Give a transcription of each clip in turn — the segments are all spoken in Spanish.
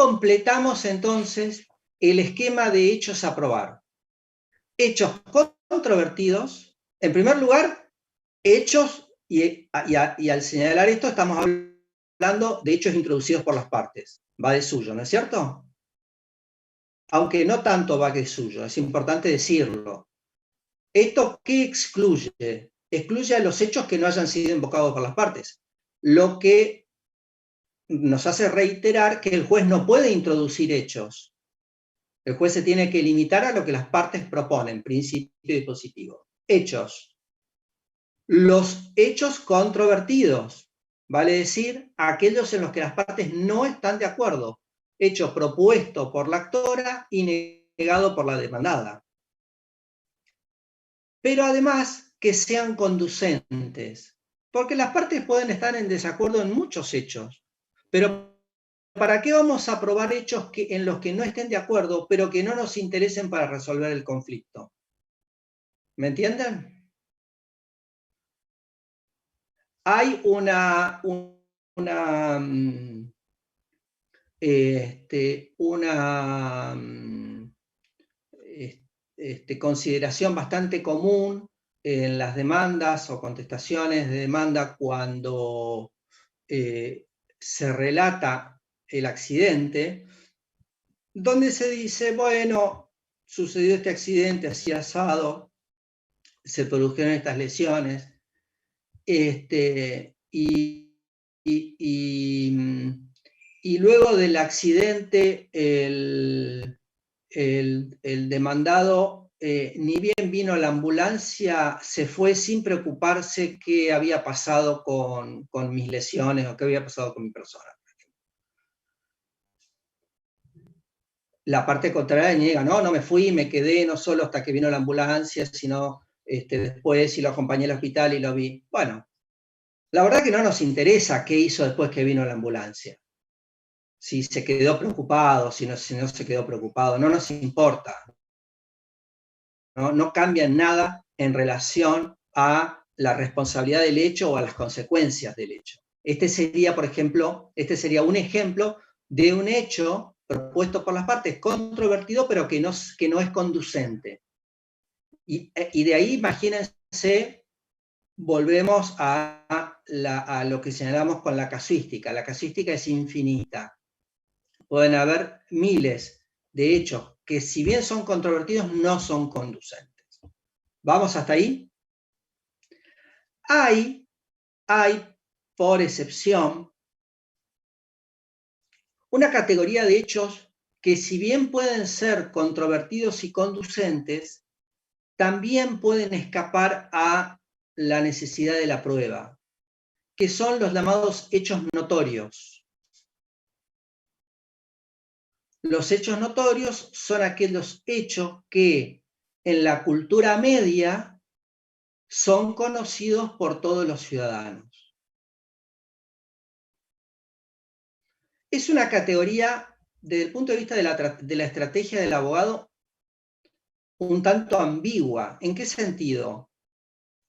completamos entonces el esquema de hechos a probar. Hechos controvertidos, en primer lugar, hechos, y al señalar esto estamos hablando de hechos introducidos por las partes. Va de suyo, ¿no es cierto? Aunque no tanto va de suyo, es importante decirlo. ¿Esto qué excluye? Excluye a los hechos que no hayan sido invocados por las partes, lo que nos hace reiterar que el juez no puede introducir hechos. El juez se tiene que limitar a lo que las partes proponen, principio dispositivo. Hechos. Los hechos controvertidos, vale decir, aquellos en los que las partes no están de acuerdo. Hecho propuesto por la actora y negado por la demandada. Pero además que sean conducentes, porque las partes pueden estar en desacuerdo en muchos hechos, pero ¿para qué vamos a probar hechos en los que no estén de acuerdo, pero que no nos interesen para resolver el conflicto? ¿Me entienden? Hay una consideración bastante común en las demandas o contestaciones de demanda cuando se relata el accidente, donde se dice, bueno, sucedió este accidente así asado, se produjeron estas lesiones, y luego del accidente el demandado, ni bien vino la ambulancia, se fue sin preocuparse qué había pasado con mis lesiones o qué había pasado con mi persona. La parte contraria niega, no me fui, me quedé no solo hasta que vino la ambulancia, sino después, y lo acompañé al hospital y lo vi. Bueno, la verdad que no nos interesa qué hizo después que vino la ambulancia. Si se quedó preocupado, si no se quedó preocupado, no nos importa. No cambia nada en relación a la responsabilidad del hecho o a las consecuencias del hecho. Este sería, por ejemplo, un ejemplo de un hecho propuesto por las partes, controvertido, pero que no es conducente. Y de ahí, imagínense, volvemos a lo que señalamos con la casuística. La casuística es infinita. Pueden haber miles de hechos que, si bien son controvertidos, no son conducentes. ¿Vamos hasta ahí? Hay, por excepción, una categoría de hechos que, si bien pueden ser controvertidos y conducentes, también pueden escapar a la necesidad de la prueba, que son los llamados hechos notorios. Los hechos notorios son aquellos hechos que en la cultura media son conocidos por todos los ciudadanos. Es una categoría, desde el punto de vista de la estrategia del abogado, un tanto ambigua. ¿En qué sentido?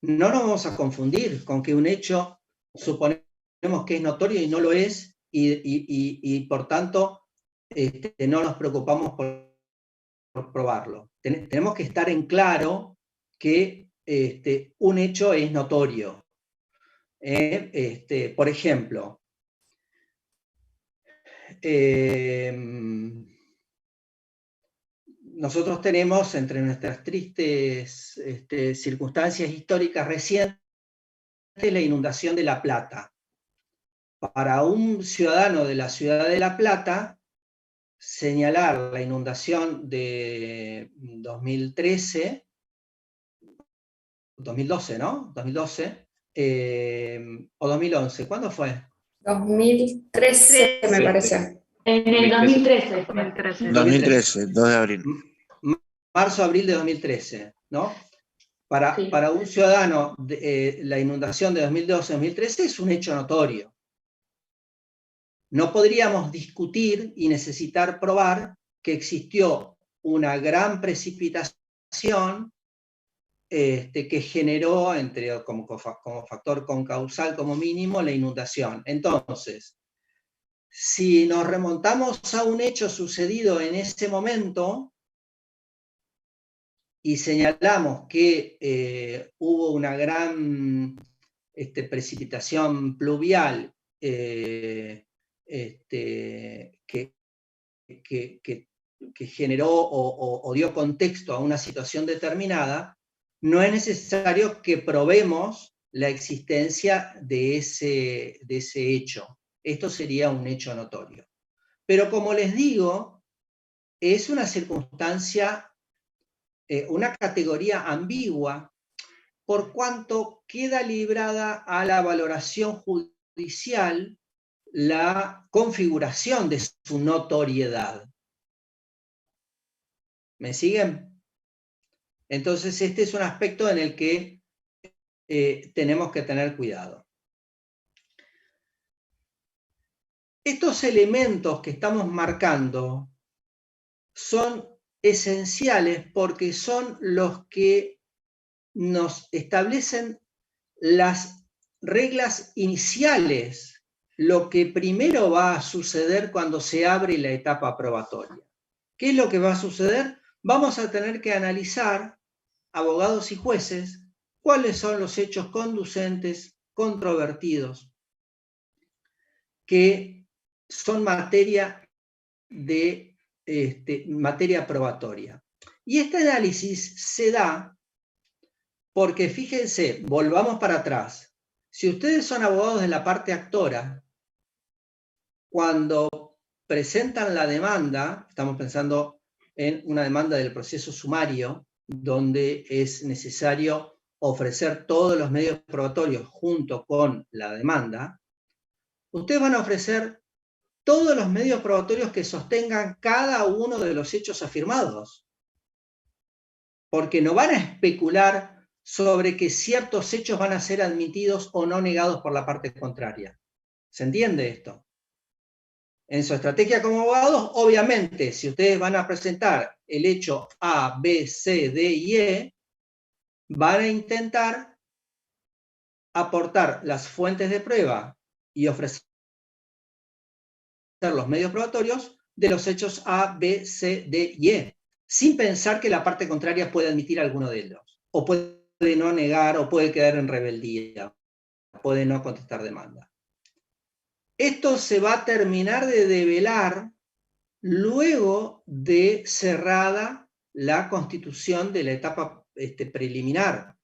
No nos vamos a confundir con que un hecho suponemos que es notorio y no lo es, y por tanto no nos preocupamos por probarlo. Tenemos que estar en claro que un hecho es notorio. Por ejemplo, nosotros tenemos, entre nuestras tristes circunstancias históricas recientes, la inundación de La Plata. Para un ciudadano de la ciudad de La Plata, señalar la inundación de 2013, 2012, ¿no? 2012, o 2011, ¿cuándo fue? 2013, me parece. En el 2013. 2013, 2 de abril. Marzo-abril de 2013, ¿no? Para un ciudadano, la inundación de 2012-2013 es un hecho notorio. No podríamos discutir y necesitar probar que existió una gran precipitación que generó, como factor concausal como mínimo, la inundación. Entonces, Si nos remontamos a un hecho sucedido en ese momento y señalamos que hubo una gran precipitación pluvial que generó o dio contexto a una situación determinada, no es necesario que probemos la existencia de ese hecho. Esto sería un hecho notorio. Pero como les digo, es una circunstancia, una categoría ambigua, por cuanto queda librada a la valoración judicial la configuración de su notoriedad. ¿Me siguen? Entonces este es un aspecto en el que tenemos que tener cuidado. Estos elementos que estamos marcando son esenciales porque son los que nos establecen las reglas iniciales, lo que primero va a suceder cuando se abre la etapa probatoria. ¿Qué es lo que va a suceder? Vamos a tener que analizar, abogados y jueces, cuáles son los hechos conducentes, controvertidos, que son materia de materia probatoria. Y este análisis se da porque, fíjense, volvamos para atrás. Si ustedes son abogados de la parte actora, cuando presentan la demanda, estamos pensando en una demanda del proceso sumario, donde es necesario ofrecer todos los medios probatorios junto con la demanda, ustedes van a ofrecer todos los medios probatorios que sostengan cada uno de los hechos afirmados. Porque no van a especular sobre que ciertos hechos van a ser admitidos o no negados por la parte contraria. ¿Se entiende esto? En su estrategia como abogados, obviamente, si ustedes van a presentar el hecho A, B, C, D y E, van a intentar aportar las fuentes de prueba y ofrecer los medios probatorios de los hechos A, B, C, D y E, sin pensar que la parte contraria puede admitir alguno de ellos, o puede no negar, o puede quedar en rebeldía, puede no contestar demanda. Esto se va a terminar de develar luego de cerrada la constitución de la etapa preliminar,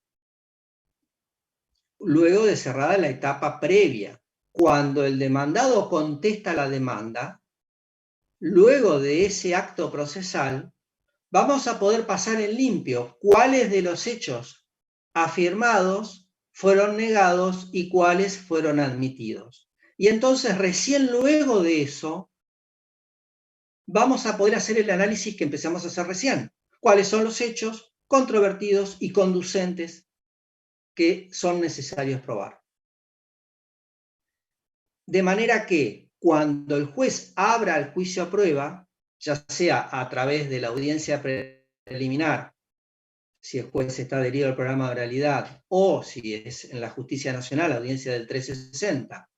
luego de cerrada la etapa previa. Cuando el demandado contesta la demanda, luego de ese acto procesal, vamos a poder pasar en limpio cuáles de los hechos afirmados fueron negados y cuáles fueron admitidos. Y entonces, recién luego de eso, vamos a poder hacer el análisis que empezamos a hacer recién. ¿Cuáles son los hechos controvertidos y conducentes que son necesarios probar? De manera que cuando el juez abra el juicio a prueba, ya sea a través de la audiencia preliminar, si el juez está adherido al programa de oralidad, o si es en la Justicia Nacional, la audiencia del 1360,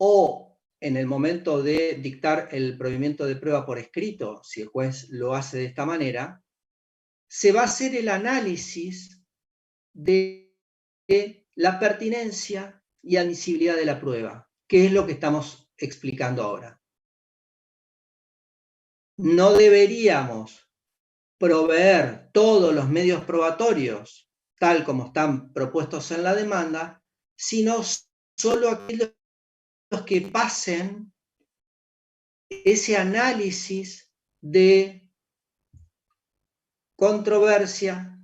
o en el momento de dictar el provimiento de prueba por escrito, si el juez lo hace de esta manera, se va a hacer el análisis de la pertinencia y admisibilidad de la prueba, que es lo que estamos explicando ahora. No deberíamos proveer todos los medios probatorios, tal como están propuestos en la demanda, sino solo aquellos que pasen ese análisis de controversia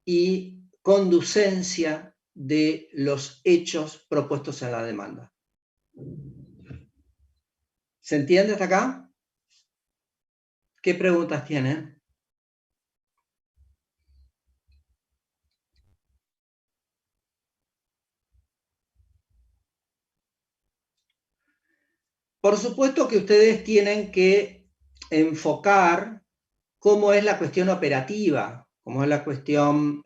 y conducencia de los hechos propuestos en la demanda. ¿Se entiende hasta acá? ¿Qué preguntas tienen? Por supuesto que ustedes tienen que enfocar cómo es la cuestión operativa, cómo es la cuestión,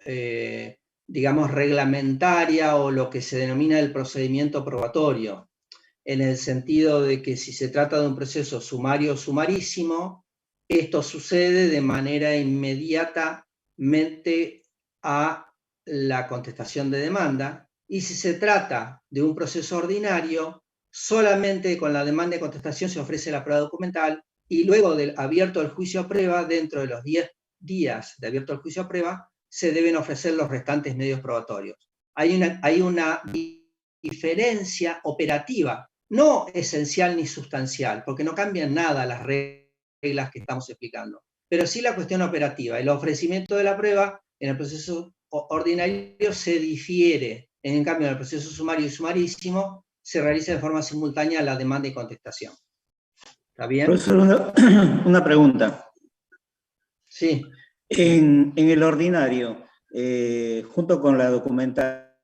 digamos, reglamentaria o lo que se denomina el procedimiento probatorio. en el sentido de que si se trata de un proceso sumario o sumarísimo, esto sucede de manera inmediatamente a la contestación de demanda, y si se trata de un proceso ordinario, solamente con la demanda de contestación se ofrece la prueba documental, y luego del abierto el juicio a prueba, dentro de los 10 días de abierto el juicio a prueba, se deben ofrecer los restantes medios probatorios. Hay una diferencia operativa, no esencial ni sustancial, porque no cambian nada las reglas que estamos explicando, pero sí la cuestión operativa. El ofrecimiento de la prueba en el proceso ordinario se difiere, en cambio en el proceso sumario y sumarísimo se realiza de forma simultánea la demanda y contestación. ¿Está bien? Profesor, una pregunta. Sí. En el ordinario, junto con la documental,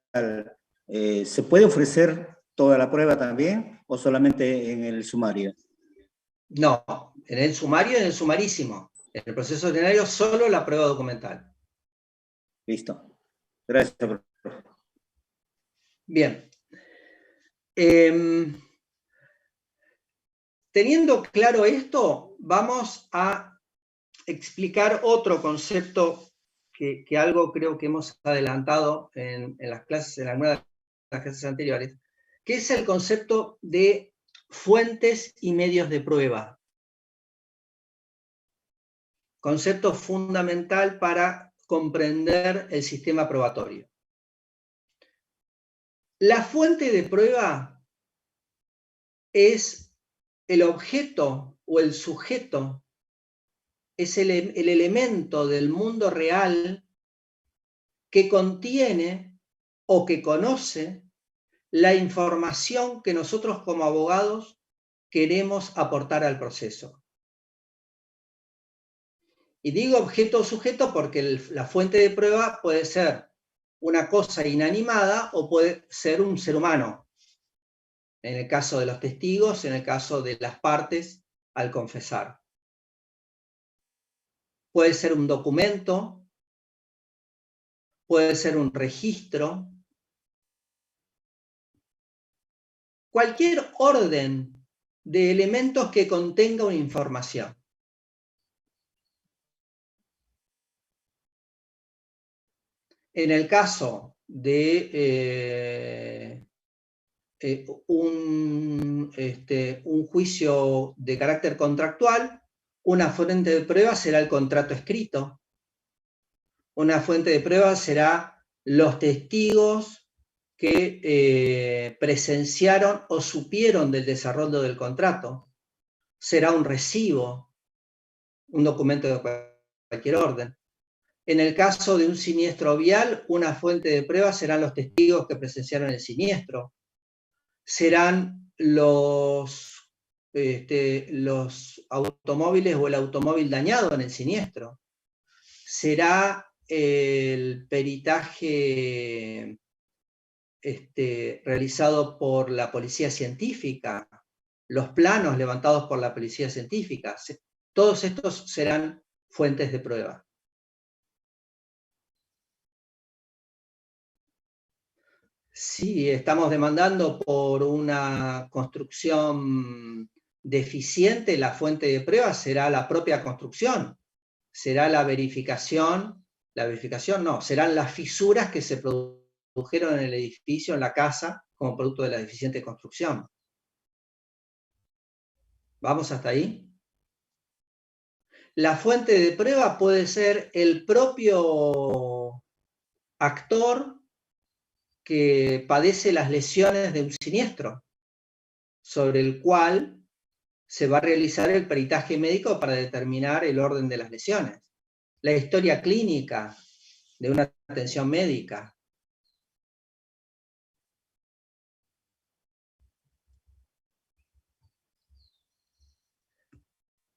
¿se puede ofrecer toda la prueba también o solamente en el sumario? No, en el sumario y en el sumarísimo. En el proceso ordinario solo la prueba documental. Listo. Gracias, profesor. Bien. Teniendo claro esto, vamos a explicar otro concepto que algo creo que hemos adelantado en las clases, en algunas de las clases anteriores, que es el concepto de fuentes y medios de prueba. Concepto fundamental para comprender el sistema probatorio. La fuente de prueba es el objeto o el sujeto, es el elemento del mundo real que contiene o que conoce la información que nosotros como abogados queremos aportar al proceso. Y digo objeto o sujeto porque la fuente de prueba puede ser una cosa inanimada o puede ser un ser humano. En el caso de los testigos, en el caso de las partes al confesar. Puede ser un documento, puede ser un registro, cualquier orden de elementos que contenga una información. En el caso de un juicio de carácter contractual, una fuente de prueba será el contrato escrito. Una fuente de prueba será los testigos que presenciaron o supieron del desarrollo del contrato. Será un recibo, un documento de cualquier orden. En el caso de un siniestro vial, una fuente de prueba serán los testigos que presenciaron el siniestro. Serán los automóviles o el automóvil dañado en el siniestro. Será el peritaje realizado por la policía científica, los planos levantados por la policía científica. Todos estos serán fuentes de prueba. Si estamos demandando por una construcción deficiente, la fuente de prueba será la propia construcción. Será la verificación no, serán las fisuras que se produjeron en el edificio, en la casa, como producto de la deficiente construcción. ¿Vamos hasta ahí? La fuente de prueba puede ser el propio actor que padece las lesiones de un siniestro, sobre el cual se va a realizar el peritaje médico para determinar el orden de las lesiones. La historia clínica de una atención médica.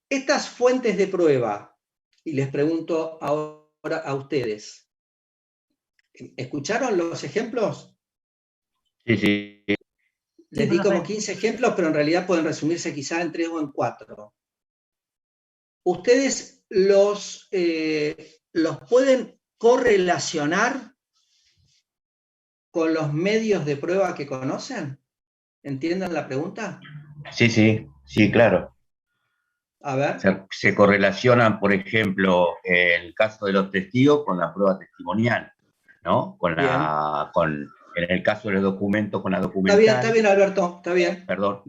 Estas fuentes de prueba, y les pregunto ahora a ustedes, ¿escucharon los ejemplos? Sí. Les di como 15 ejemplos, pero en realidad pueden resumirse quizá en 3 o en 4. ¿Ustedes los pueden correlacionar con los medios de prueba que conocen? ¿Entienden la pregunta? Sí, sí, sí, claro. A ver. Se correlacionan, por ejemplo, el caso de los testigos con la prueba testimonial, ¿no? Bien. En el caso de los documentos, con la Está documental. bien, Alberto, está bien. Perdón.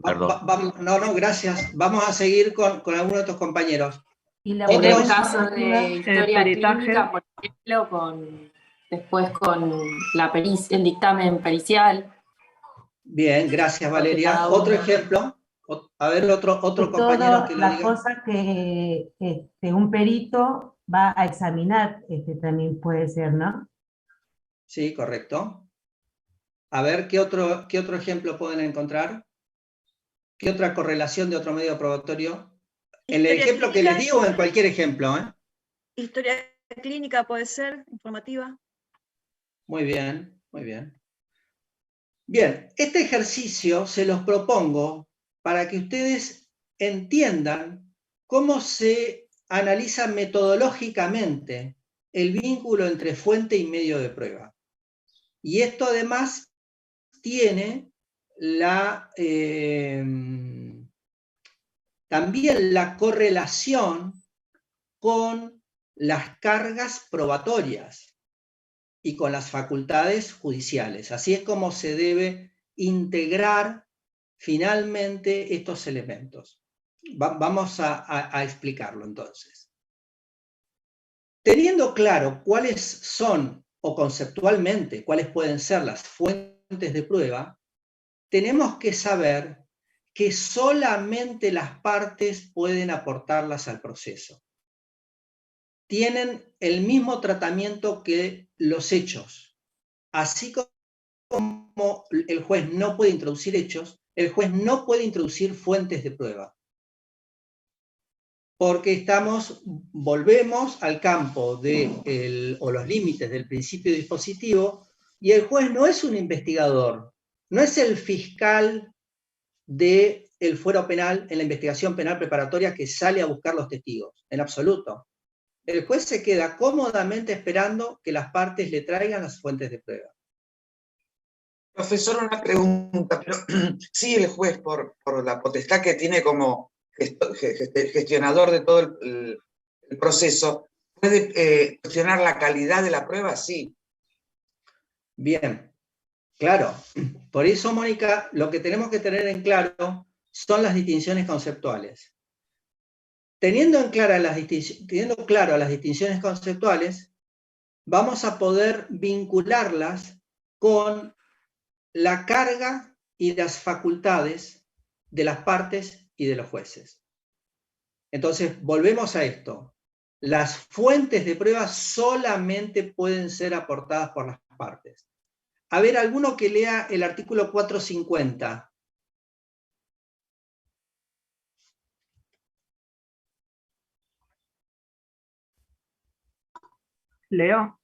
No, gracias. Vamos a seguir con algunos de tus compañeros. Y la En el Otros, caso de historia peritaje. clínica, por ejemplo, después con el dictamen pericial. bien, gracias Porque Valeria. cada Otro uno- ejemplo. A ver, otro Y compañero todas que lo las diga. cosas que un perito va a examinar, también puede ser, ¿no? Sí, correcto. A ver, ¿qué otro ejemplo pueden encontrar? ¿Qué otra correlación de otro medio probatorio? En el Historia ejemplo que les clínica, digo o en cualquier ejemplo, ¿eh? historia clínica puede ser, informativa. Muy bien, muy bien. Bien, este ejercicio se los propongo para que ustedes entiendan cómo se analiza metodológicamente el vínculo entre fuente y medio de prueba. Y esto además tiene también la correlación con las cargas probatorias y con las facultades judiciales. Así es como se debe integrar finalmente estos elementos. Vamos a explicarlo entonces. Teniendo claro cuáles son, o conceptualmente, cuáles pueden ser las fuentes de prueba, tenemos que saber que solamente las partes pueden aportarlas al proceso. Tienen el mismo tratamiento que los hechos. Así como el juez no puede introducir hechos, el juez no puede introducir fuentes de prueba. Porque volvemos al campo o los límites del principio dispositivo, y el juez no es un investigador, no es el fiscal del fuero penal en la investigación penal preparatoria que sale a buscar los testigos, en absoluto. El juez se queda cómodamente esperando que las partes le traigan las fuentes de prueba. Profesor, una pregunta, pero sí el juez, por la potestad que tiene como gestionador de todo el proceso, ¿puede cuestionar la calidad de la prueba? Sí. Bien, claro. Por eso, Mónica, lo que tenemos que tener en claro son las distinciones conceptuales. Teniendo claro las distinciones conceptuales, vamos a poder vincularlas con la carga y las facultades de las partes y de los jueces. Entonces, volvemos a esto. Las fuentes de prueba solamente pueden ser aportadas por las partes. A ver, alguno que lea el artículo 450. Leo.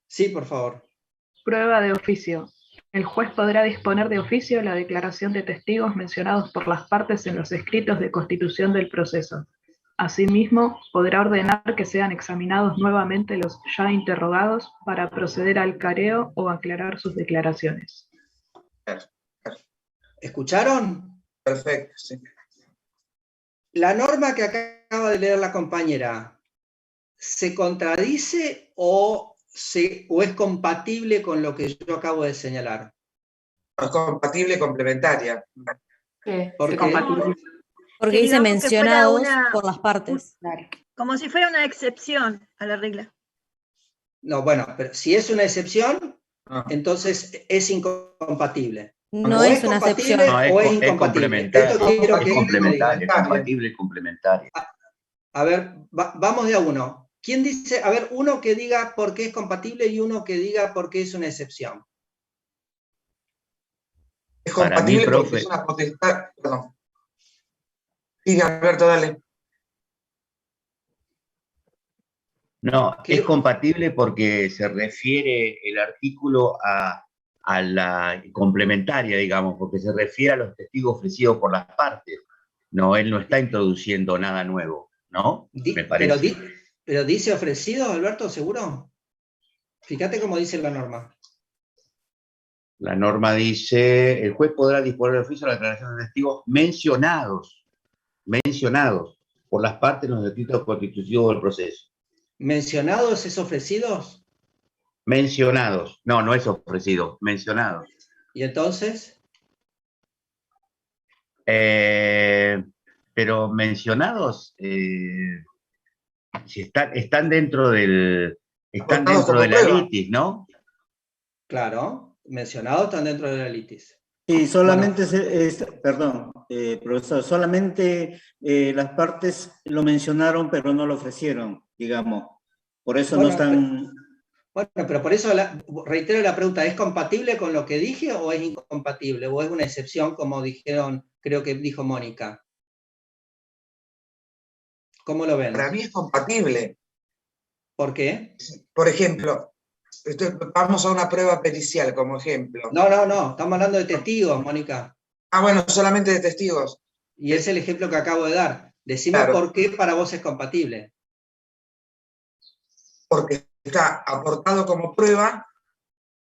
Sí, por favor. Prueba de oficio. El juez podrá disponer de oficio la declaración de testigos mencionados por las partes en los escritos de constitución del proceso. Asimismo, podrá ordenar que sean examinados nuevamente los ya interrogados para proceder al careo o aclarar sus declaraciones. ¿Escucharon? Perfecto, sí. La norma que acaba de leer la compañera, ¿se contradice o es compatible con lo que yo acabo de señalar? Es compatible, complementaria. ¿Por qué? compatible. Porque Que dice digamos que fuera mencionados por las partes. Claro. Como si fuera una excepción a la regla. No, bueno, pero si es una excepción, Ah. entonces es incompatible. No O es una compatible excepción. o es Es incompatible. complementaria. Esto quiero Es que complementaria, me es compatible y complementaria. A ver, vamos de a uno. ¿Quién dice? A ver, uno que diga por qué es compatible y uno que diga por qué es una excepción. Es Para compatible mí, porque profe. es una potestad. Perdón. Sigue, Alberto, dale. No, ¿Qué? es compatible porque se refiere el artículo a la complementaria, digamos, porque se refiere a los testigos ofrecidos por las partes. No, él no está introduciendo nada nuevo, ¿no? Me parece. Pero dice ofrecido, Alberto, ¿seguro? Fíjate cómo dice la norma. La norma dice, el juez podrá disponer de oficio de la declaración de testigos mencionados por las partes en los escritos constitutivos del proceso. ¿Mencionados es ofrecidos? Mencionados. No, no es ofrecido, mencionados. ¿Y entonces? Pero mencionados, si están dentro del... Están dentro de la litis, ¿no? Claro, mencionados están dentro de la litis. Sí, solamente, perdón, profesor, solamente las partes lo mencionaron, pero no lo ofrecieron, digamos. Por eso no están... Pero por eso reitero la pregunta, ¿es compatible con lo que dije o es incompatible? ¿O es una excepción, como dijeron, creo que dijo Mónica? ¿Cómo lo ven? Para mí es compatible. ¿Por qué? Por ejemplo, vamos a una prueba pericial como ejemplo. No, estamos hablando de testigos, Mónica. Ah, bueno, solamente de testigos. Y es el ejemplo que acabo de dar. Decime claro. ¿Por qué para vos es compatible? Porque está aportado como prueba.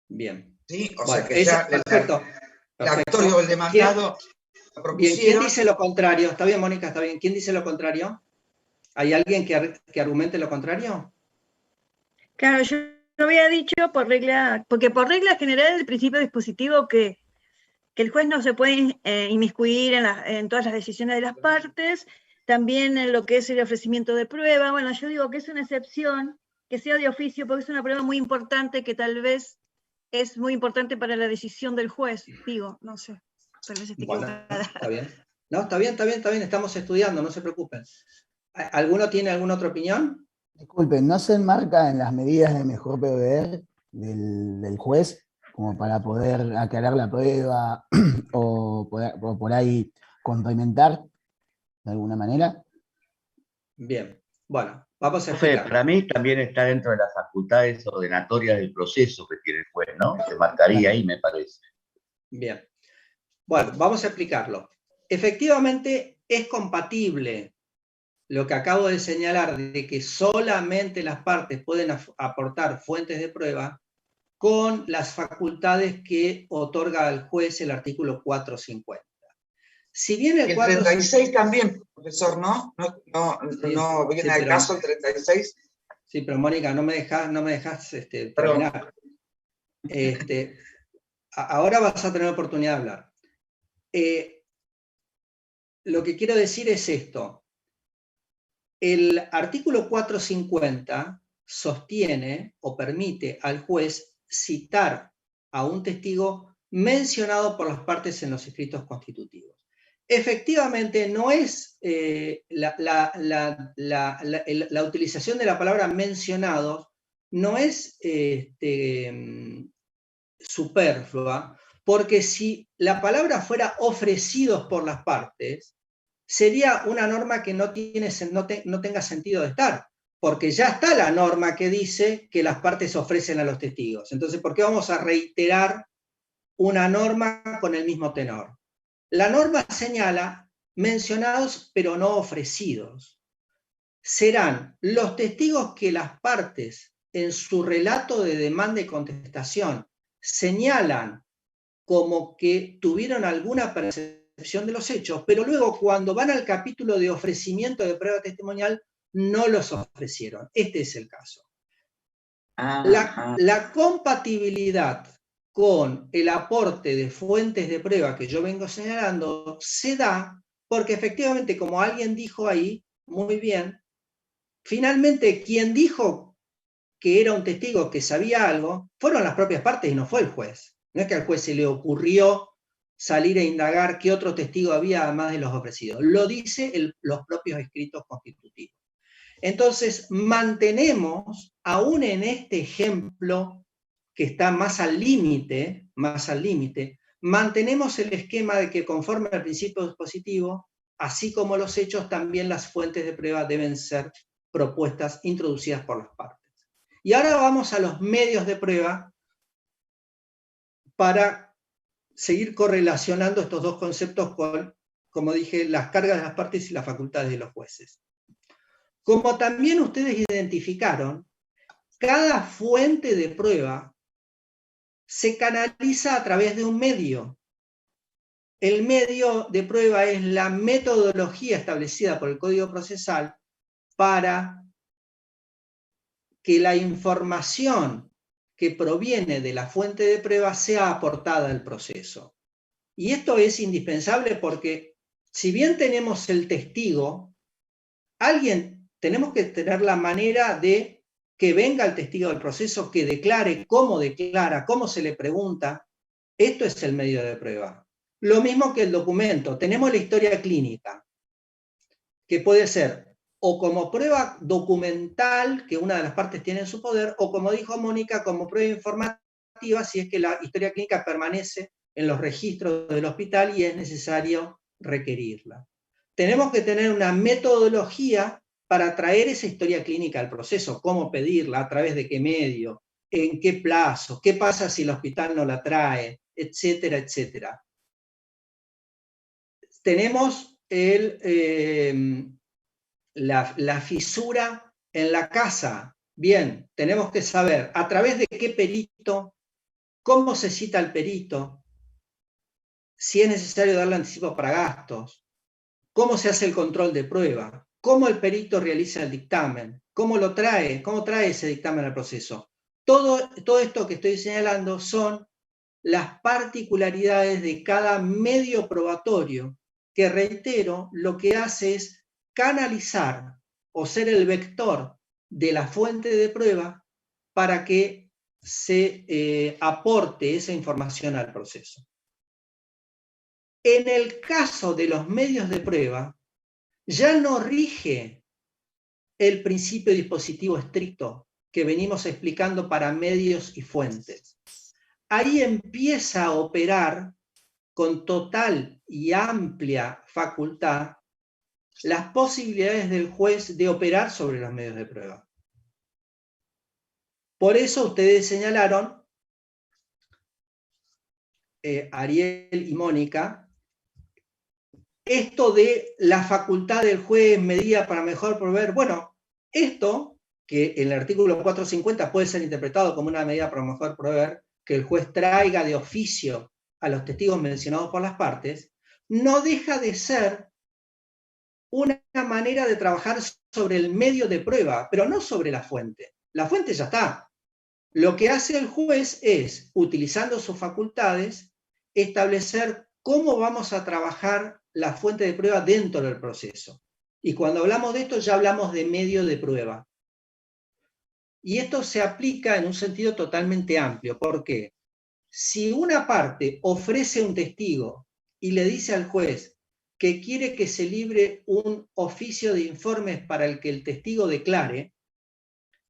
Bien. ¿Sí? O sea que ya perfecto. El actor o el demandado bien, ¿quién dice lo contrario? ¿Está bien, Mónica? ¿Está bien? ¿Quién dice lo contrario? ¿Hay alguien que argumente lo contrario? Claro, yo había dicho porque por regla general el principio dispositivo que el juez no se puede inmiscuir en todas las decisiones de las partes, también en lo que es el ofrecimiento de prueba. Bueno, yo digo que es una excepción, que sea de oficio, porque es una prueba muy importante que tal vez es muy importante para la decisión del juez, digo, no sé, tal vez esté equivocada. Está bien. No, está bien, estamos estudiando, no se preocupen. ¿Alguno tiene alguna otra opinión? Disculpen, ¿no se enmarca en las medidas de mejor proveer del juez como para poder aclarar la prueba o por ahí complementar de alguna manera? Bien, bueno, vamos a explicar. Para mí también está dentro de las facultades ordenatorias del proceso que tiene el juez, ¿no? Se marcaría ahí, me parece. Bien. Bueno, vamos a explicarlo. Efectivamente, es compatible lo que acabo de señalar, de que solamente las partes pueden aportar fuentes de prueba con las facultades que otorga al juez el artículo 450. Si bien el 36 también, profesor, ¿no? No viene al caso el 36. Sí, pero Mónica, no me dejas terminar. Ahora vas a tener oportunidad de hablar. Lo que quiero decir es esto. El artículo 450 sostiene o permite al juez citar a un testigo mencionado por las partes en los escritos constitutivos. Efectivamente, no es la utilización de la palabra mencionados no es superflua, porque si la palabra fuera ofrecidos por las partes, sería una norma que no tenga sentido de estar, porque ya está la norma que dice que las partes ofrecen a los testigos. Entonces, ¿por qué vamos a reiterar una norma con el mismo tenor? La norma señala mencionados pero no ofrecidos. Serán los testigos que las partes en su relato de demanda y contestación señalan como que tuvieron alguna percepción de los hechos, pero luego cuando van al capítulo de ofrecimiento de prueba testimonial no los ofrecieron. Este es el caso. La compatibilidad con el aporte de fuentes de prueba que yo vengo señalando se da porque efectivamente, como alguien dijo ahí, muy bien, finalmente quien dijo que era un testigo que sabía algo fueron las propias partes y no fue el juez. No es que al juez se le ocurrió salir a indagar qué otro testigo había además de los ofrecidos. Lo dice los propios escritos constitutivos. Entonces, mantenemos, aún en este ejemplo que está más al límite, mantenemos el esquema de que conforme al principio dispositivo, así como los hechos, también las fuentes de prueba deben ser propuestas, introducidas por las partes. Y ahora vamos a los medios de prueba para seguir correlacionando estos dos conceptos con, como dije, las cargas de las partes y las facultades de los jueces. Como también ustedes identificaron, cada fuente de prueba se canaliza a través de un medio. El medio de prueba es la metodología establecida por el Código Procesal para que la información que proviene de la fuente de prueba sea aportada al proceso. Y esto es indispensable porque, si bien tenemos el testigo, tenemos que tener la manera de que venga el testigo del proceso, que declare, cómo se le pregunta. Esto es el medio de prueba. Lo mismo que el documento. Tenemos la historia clínica, que puede ser o como prueba documental, que una de las partes tiene en su poder, o como dijo Mónica, como prueba informativa, si es que la historia clínica permanece en los registros del hospital y es necesario requerirla. Tenemos que tener una metodología para traer esa historia clínica al proceso, cómo pedirla, a través de qué medio, en qué plazo, qué pasa si el hospital no la trae, etcétera, etcétera. Tenemos la fisura en la casa. Bien, tenemos que saber a través de qué perito, cómo se cita el perito, si es necesario darle anticipo para gastos, cómo se hace el control de prueba, cómo el perito realiza el dictamen, cómo trae ese dictamen al proceso. Todo esto que estoy señalando son las particularidades de cada medio probatorio, que, reitero, lo que hace es canalizar o ser el vector de la fuente de prueba para que se aporte esa información al proceso. En el caso de los medios de prueba, ya no rige el principio dispositivo estricto que venimos explicando para medios y fuentes. Ahí empieza a operar con total y amplia facultad las posibilidades del juez de operar sobre los medios de prueba. Por eso ustedes señalaron, Ariel y Mónica, esto de la facultad del juez, medida para mejor proveer. Bueno, esto, que en el artículo 450 puede ser interpretado como una medida para mejor proveer, que el juez traiga de oficio a los testigos mencionados por las partes, no deja de ser una manera de trabajar sobre el medio de prueba, pero no sobre la fuente. La fuente ya está. Lo que hace el juez es, utilizando sus facultades, establecer cómo vamos a trabajar la fuente de prueba dentro del proceso. Y cuando hablamos de esto, ya hablamos de medio de prueba. Y esto se aplica en un sentido totalmente amplio. ¿Por qué? Si una parte ofrece un testigo y le dice al juez que quiere que se libre un oficio de informes para el que el testigo declare,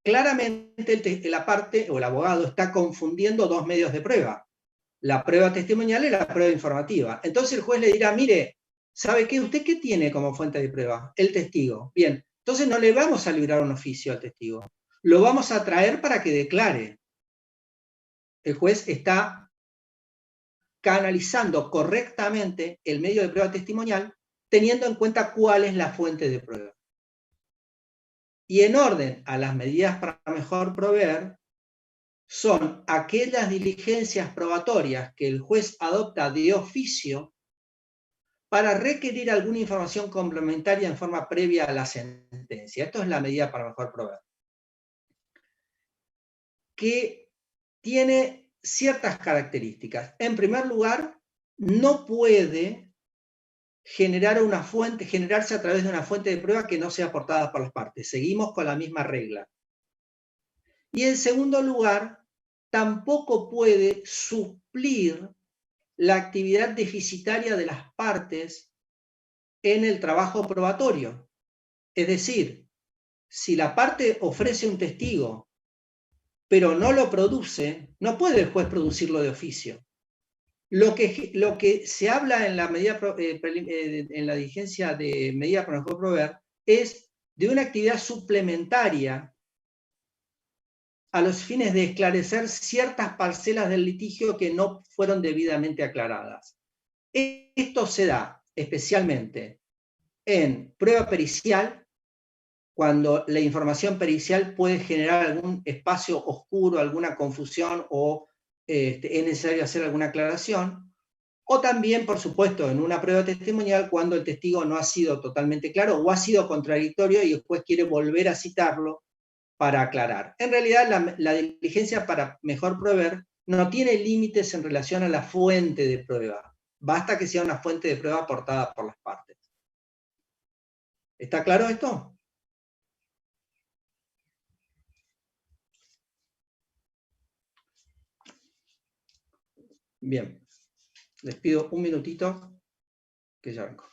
claramente la parte o el abogado está confundiendo dos medios de prueba, la prueba testimonial y la prueba informativa. Entonces el juez le dirá, mire, ¿sabe qué? ¿Usted qué tiene como fuente de prueba? El testigo. Bien, entonces no le vamos a librar un oficio al testigo, lo vamos a traer para que declare. El juez está canalizando correctamente el medio de prueba testimonial, teniendo en cuenta cuál es la fuente de prueba. Y en orden a las medidas para mejor proveer, son aquellas diligencias probatorias que el juez adopta de oficio para requerir alguna información complementaria en forma previa a la sentencia. Esto es la medida para mejor proveer, que tiene ciertas características. En primer lugar, no puede generarse a través de una fuente de prueba que no sea aportada por las partes. Seguimos con la misma regla. Y en segundo lugar, tampoco puede suplir la actividad deficitaria de las partes en el trabajo probatorio. Es decir, si la parte ofrece un testigo, pero no lo produce, no puede el juez producirlo de oficio. Lo que se habla en la diligencia de medida para mejor proveer es de una actividad suplementaria a los fines de esclarecer ciertas parcelas del litigio que no fueron debidamente aclaradas. Esto se da especialmente en prueba pericial, cuando la información pericial puede generar algún espacio oscuro, alguna confusión o es necesario hacer alguna aclaración, o también, por supuesto, en una prueba testimonial cuando el testigo no ha sido totalmente claro o ha sido contradictorio y el juez quiere volver a citarlo para aclarar. En realidad, la diligencia para mejor proveer no tiene límites en relación a la fuente de prueba. Basta que sea una fuente de prueba aportada por las partes. ¿Está claro esto? Bien. Les pido un minutito que ya vengo.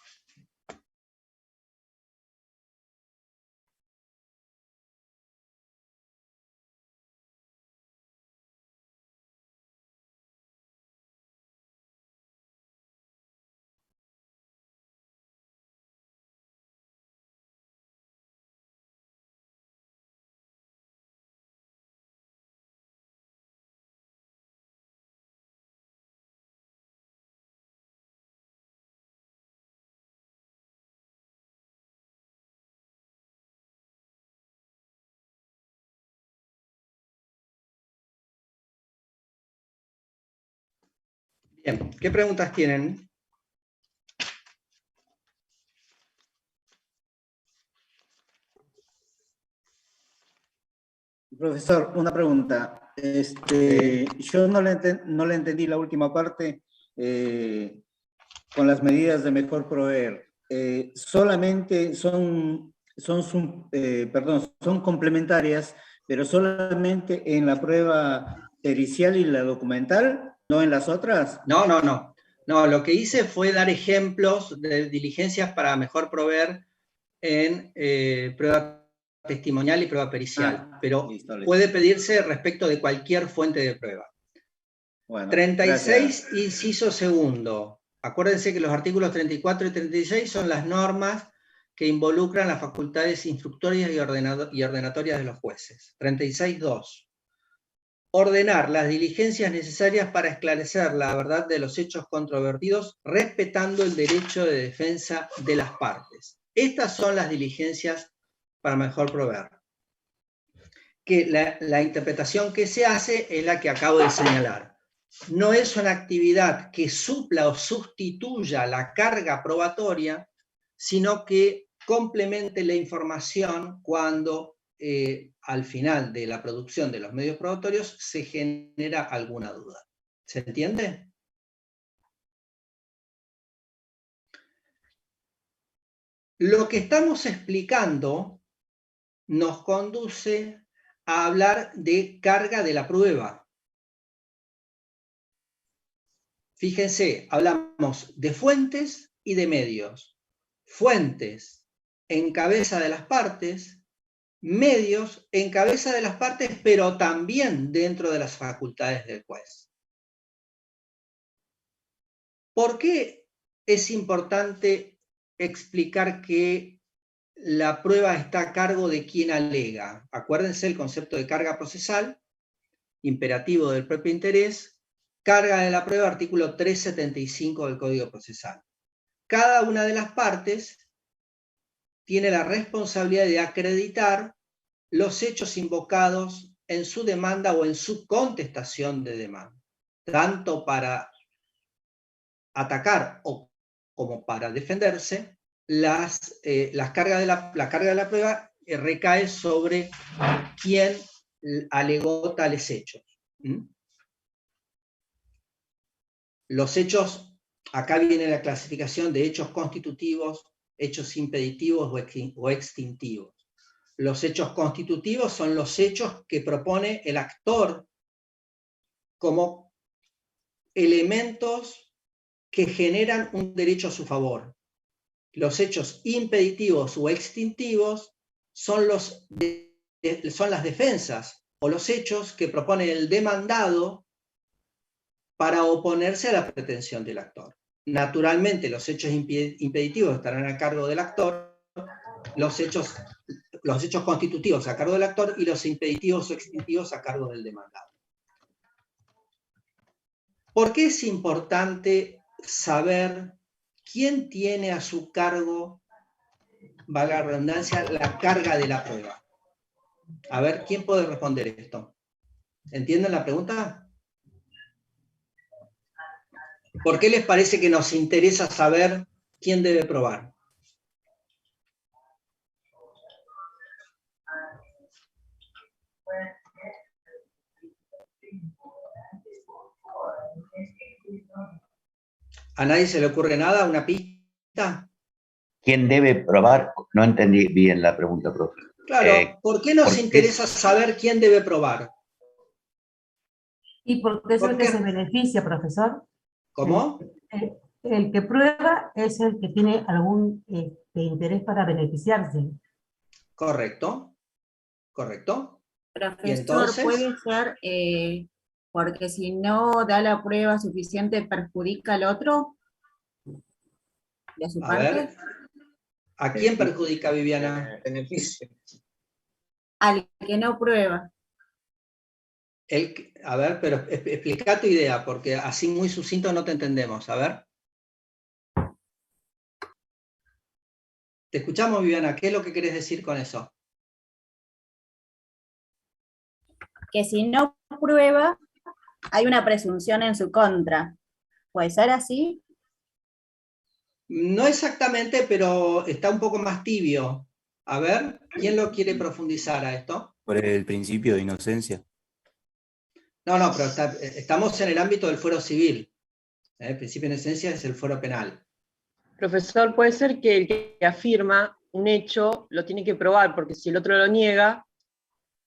Bien, ¿qué preguntas tienen? Profesor, una pregunta. Yo no le entendí la última parte con las medidas de mejor proveer. Solamente son complementarias, pero solamente en la prueba pericial y la documental, ¿no en las otras? No, no, no. No, lo que hice fue dar ejemplos de diligencias para mejor proveer en prueba testimonial y prueba pericial, pero listo. puede pedirse respecto de cualquier fuente de prueba. Bueno, 36, gracias. Inciso segundo. Acuérdense que los artículos 34 y 36 son las normas que involucran las facultades instructorias y ordenatorias de los jueces. 36.2. Ordenar las diligencias necesarias para esclarecer la verdad de los hechos controvertidos, respetando el derecho de defensa de las partes. Estas son las diligencias para mejor proveer. Que la interpretación que se hace es la que acabo de señalar. No es una actividad que supla o sustituya la carga probatoria, sino que complemente la información cuando al final de la producción de los medios probatorios se genera alguna duda. ¿Se entiende? Lo que estamos explicando nos conduce a hablar de carga de la prueba. Fíjense, hablamos de fuentes y de medios. Fuentes en cabeza de las partes, medios en cabeza de las partes, pero también dentro de las facultades del juez. ¿Por qué es importante explicar que la prueba está a cargo de quien alega? Acuérdense el concepto de carga procesal, imperativo del propio interés, carga de la prueba, artículo 375 del Código Procesal. Cada una de las partes tiene la responsabilidad de acreditar los hechos invocados en su demanda o en su contestación de demanda, tanto para atacar como para defenderse. La carga de la prueba recae sobre quien alegó tales hechos. Los hechos, acá viene la clasificación de hechos constitutivos, hechos impeditivos o extintivos. Los hechos constitutivos son los hechos que propone el actor como elementos que generan un derecho a su favor. Los hechos impeditivos o extintivos son las defensas o los hechos que propone el demandado para oponerse a la pretensión del actor. Naturalmente, los hechos impeditivos estarán a cargo del actor, los hechos constitutivos a cargo del actor y los impeditivos o extintivos a cargo del demandado. ¿Por qué es importante saber quién tiene a su cargo, valga la redundancia, la carga de la prueba? A ver, ¿quién puede responder esto? ¿Entienden la pregunta? ¿Por qué les parece que nos interesa saber quién debe probar? ¿A nadie se le ocurre nada? ¿Una pista? ¿Quién debe probar? No entendí bien la pregunta, profe. Claro, ¿por qué nos ¿por qué? interesa saber quién debe probar? Y porque es ¿Por el que qué? se beneficia, profesor. ¿Cómo? El que prueba es el que tiene algún interés para beneficiarse. Correcto, correcto. ¿Y Profesor, entonces? puede ser porque si no da la prueba suficiente perjudica al otro de su A parte. ver, ¿a quién perjudica, Viviana? Beneficio. Al que no prueba. A ver, pero explica tu idea, porque así muy sucinto no te entendemos. A ver. Te escuchamos, Viviana. ¿Qué es lo que querés decir con eso? Que si no prueba, hay una presunción en su contra. ¿Puede ser así? No exactamente, pero está un poco más tibio. A ver, ¿quién lo quiere profundizar a esto? Por el principio de inocencia. No, pero estamos en el ámbito del fuero civil. El principio de inocencia es el fuero penal. Profesor, puede ser que el que afirma un hecho lo tiene que probar, porque si el otro lo niega,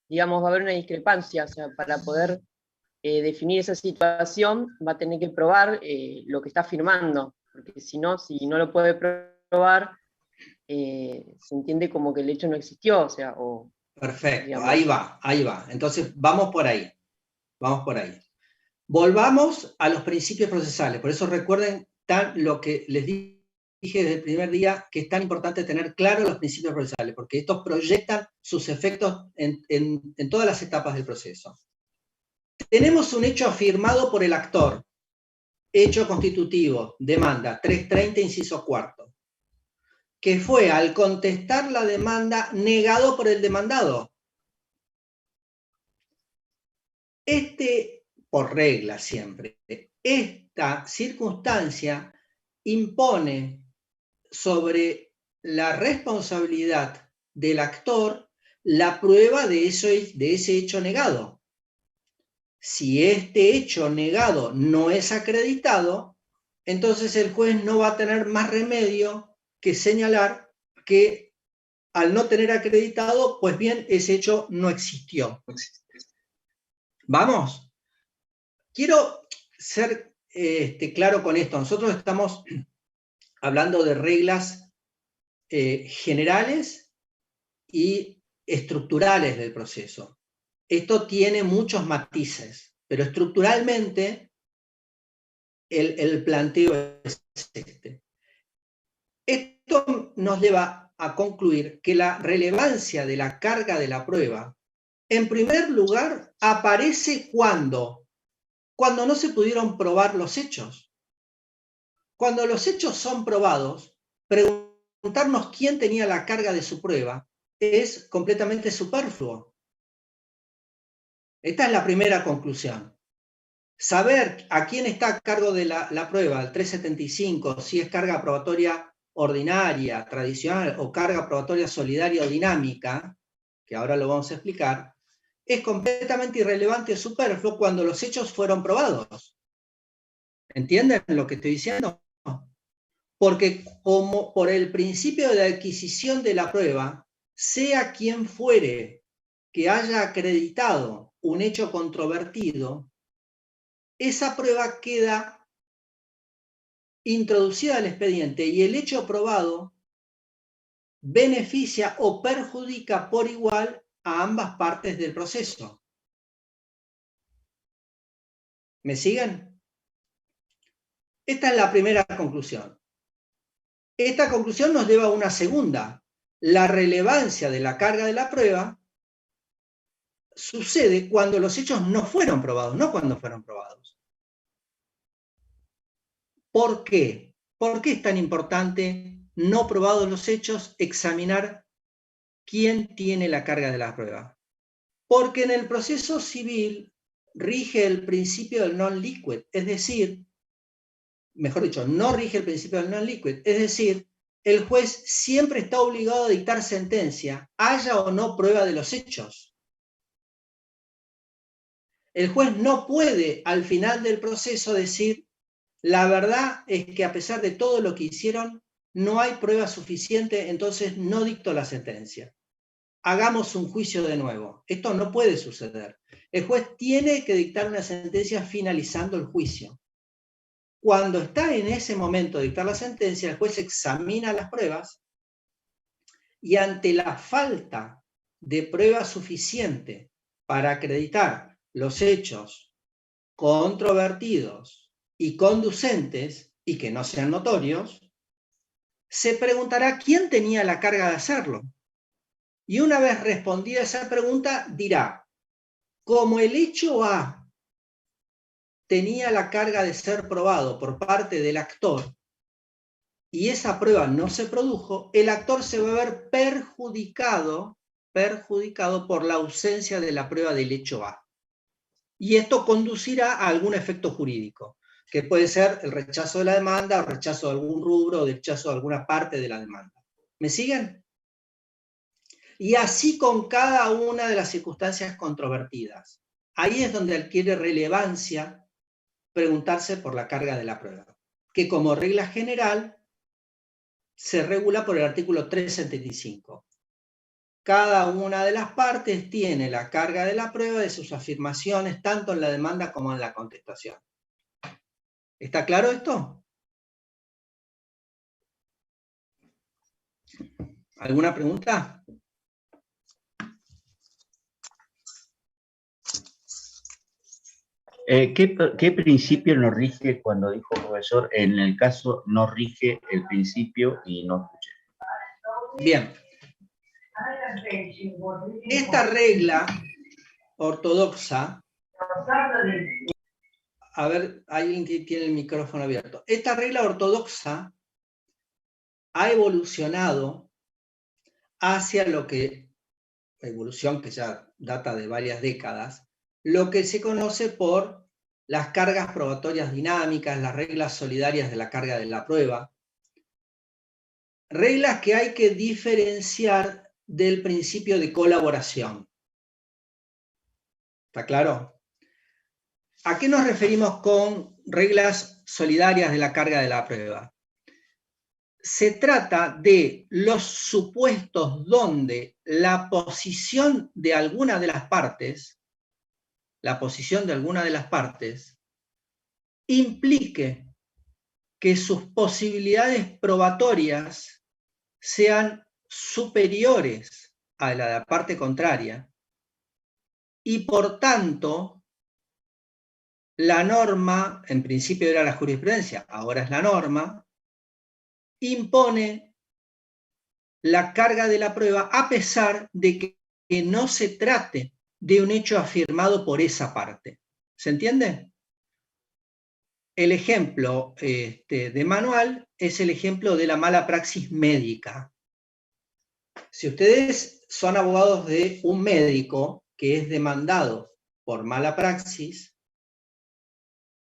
digamos, va a haber una discrepancia. O sea, para poder definir esa situación, va a tener que probar lo que está afirmando, porque si no lo puede probar, se entiende como que el hecho no existió. O sea, Perfecto, digamos, ahí va. Entonces, vamos por ahí. Volvamos a los principios procesales. Por eso recuerden lo que les dije desde el primer día, que es tan importante tener claro los principios procesales, porque estos proyectan sus efectos en todas las etapas del proceso. Tenemos un hecho afirmado por el actor, hecho constitutivo, demanda 330, inciso cuarto, que fue, al contestar la demanda, negado por el demandado. Por regla siempre, esta circunstancia impone sobre la responsabilidad del actor la prueba de ese hecho negado. Si este hecho negado no es acreditado, entonces el juez no va a tener más remedio que señalar que al no tener acreditado, pues bien, ese hecho no existió. ¿Vamos? Quiero ser claro con esto. Nosotros estamos hablando de reglas generales y estructurales del proceso. Esto tiene muchos matices, pero estructuralmente el planteo es este. Esto nos lleva a concluir que la relevancia de la carga de la prueba, en primer lugar, aparece cuando no se pudieron probar los hechos. Cuando los hechos son probados, preguntarnos quién tenía la carga de su prueba es completamente superfluo. Esta es la primera conclusión. Saber a quién está a cargo de la prueba, el 375, si es carga probatoria ordinaria, tradicional, o carga probatoria solidaria o dinámica, que ahora lo vamos a explicar, es completamente irrelevante o superfluo cuando los hechos fueron probados. ¿Entienden lo que estoy diciendo? Porque como por el principio de adquisición de la prueba, sea quien fuere que haya acreditado un hecho controvertido, esa prueba queda introducida al expediente y el hecho probado beneficia o perjudica por igual a ambas partes del proceso. ¿Me siguen? Esta es la primera conclusión. Esta conclusión nos lleva a una segunda. La relevancia de la carga de la prueba sucede cuando los hechos no fueron probados, no cuando fueron probados. ¿Por qué? ¿Por qué es tan importante, no probados los hechos, examinar quién tiene la carga de la prueba? Porque en el proceso civil rige el principio del non liquid, es decir, mejor dicho, no rige el principio del non-liquid. Es decir, el juez siempre está obligado a dictar sentencia, haya o no prueba de los hechos. El juez no puede, al final del proceso, decir, la verdad es que a pesar de todo lo que hicieron, no hay prueba suficiente, entonces no dicto la sentencia. Hagamos un juicio de nuevo. Esto no puede suceder. El juez tiene que dictar una sentencia finalizando el juicio. Cuando está en ese momento de dictar la sentencia, el juez examina las pruebas y ante la falta de prueba suficiente para acreditar los hechos controvertidos y conducentes y que no sean notorios, se preguntará quién tenía la carga de hacerlo. Y una vez respondida esa pregunta, dirá, como el hecho A tenía la carga de ser probado por parte del actor y esa prueba no se produjo, el actor se va a ver perjudicado por la ausencia de la prueba del hecho A. Y esto conducirá a algún efecto jurídico, que puede ser el rechazo de la demanda, o rechazo de algún rubro, o rechazo de alguna parte de la demanda. ¿Me siguen? Y así con cada una de las circunstancias controvertidas. Ahí es donde adquiere relevancia preguntarse por la carga de la prueba, que como regla general se regula por el artículo 375. Cada una de las partes tiene la carga de la prueba de sus afirmaciones, tanto en la demanda como en la contestación. ¿Está claro esto? ¿Alguna pregunta? ¿Qué principio nos rige cuando dijo el profesor, en el caso no rige el principio y no escuché? Bien. Esta regla ortodoxa, a ver, alguien que tiene el micrófono abierto. Esta regla ortodoxa ha evolucionado hacia lo que, evolución que ya data de varias décadas, lo que se conoce por las cargas probatorias dinámicas, las reglas solidarias de la carga de la prueba, reglas que hay que diferenciar del principio de colaboración. ¿Está claro? ¿A qué nos referimos con reglas solidarias de la carga de la prueba? Se trata de los supuestos donde la posición de alguna de las partes, implique que sus posibilidades probatorias sean superiores a la de la parte contraria y por tanto la norma, en principio era la jurisprudencia, ahora es la norma, impone la carga de la prueba a pesar de que no se trate de un hecho afirmado por esa parte. ¿Se entiende? El ejemplo de manual es el ejemplo de la mala praxis médica. Si ustedes son abogados de un médico que es demandado por mala praxis,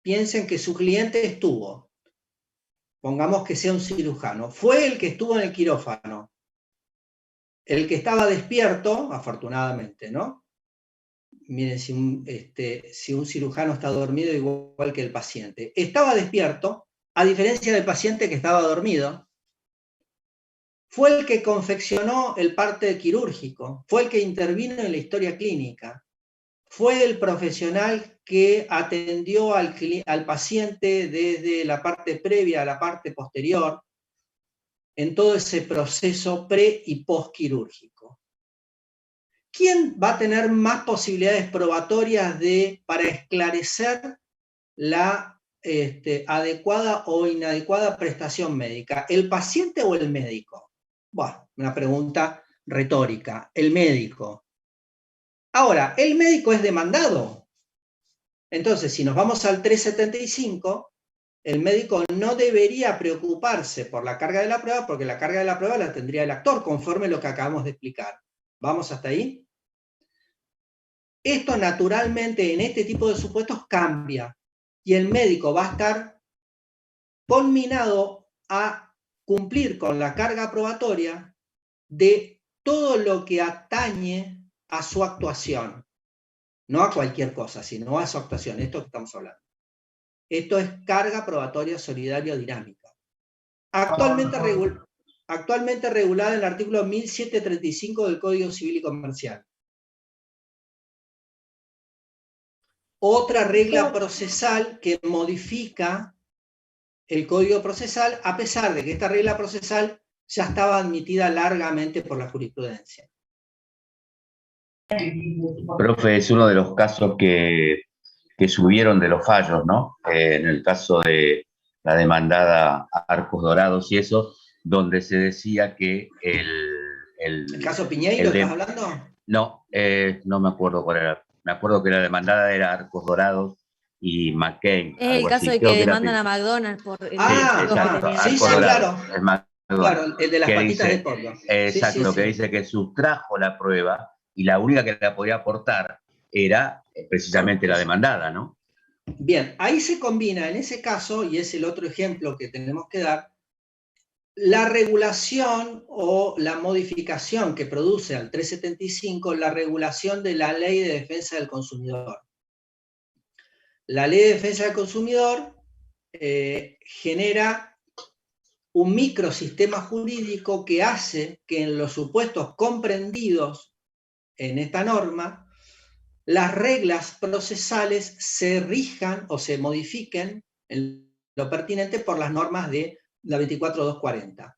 piensen que su cliente estuvo, pongamos que sea un cirujano, fue el que estuvo en el quirófano, el que estaba despierto, afortunadamente, ¿no? Miren, si un cirujano está dormido, igual que el paciente. Estaba despierto, a diferencia del paciente que estaba dormido. Fue el que confeccionó el parte quirúrgico, fue el que intervino en la historia clínica, fue el profesional que atendió al paciente desde la parte previa a la parte posterior, en todo ese proceso pre- y postquirúrgico. ¿Quién va a tener más posibilidades probatorias para esclarecer la adecuada o inadecuada prestación médica? ¿El paciente o el médico? Bueno, una pregunta retórica. El médico. Ahora, el médico es demandado. Entonces, si nos vamos al 375, el médico no debería preocuparse por la carga de la prueba, porque la carga de la prueba la tendría el actor, conforme lo que acabamos de explicar. ¿Vamos hasta ahí? Esto naturalmente en este tipo de supuestos cambia, y el médico va a estar conminado a cumplir con la carga probatoria de todo lo que atañe a su actuación. No a cualquier cosa, sino a su actuación. Esto que estamos hablando. Esto es carga probatoria solidaria o dinámica. Actualmente regulada en el artículo 1735 del Código Civil y Comercial. Otra regla procesal que modifica el Código Procesal, a pesar de que esta regla procesal ya estaba admitida largamente por la jurisprudencia. Profe, es uno de los casos que subieron de los fallos, ¿no? En el caso de la demandada Arcos Dorados y eso, donde se decía que ¿El caso Piñeiro estás hablando? No, no me acuerdo cuál era. Me acuerdo que la demandada era Arcos Dorados y McCain. Es el caso de que demandan a McDonald's por el sí, claro. Claro, el de las patitas de pollo. Exacto, que dice que sustrajo la prueba y la única que la podía aportar era precisamente la demandada, ¿no? Bien, ahí se combina en ese caso, y es el otro ejemplo que tenemos que dar, la regulación o la modificación que produce al 375, la regulación de la Ley de Defensa del Consumidor. La Ley de Defensa del Consumidor genera un microsistema jurídico que hace que en los supuestos comprendidos en esta norma, las reglas procesales se rijan o se modifiquen en lo pertinente por las normas de la 24240.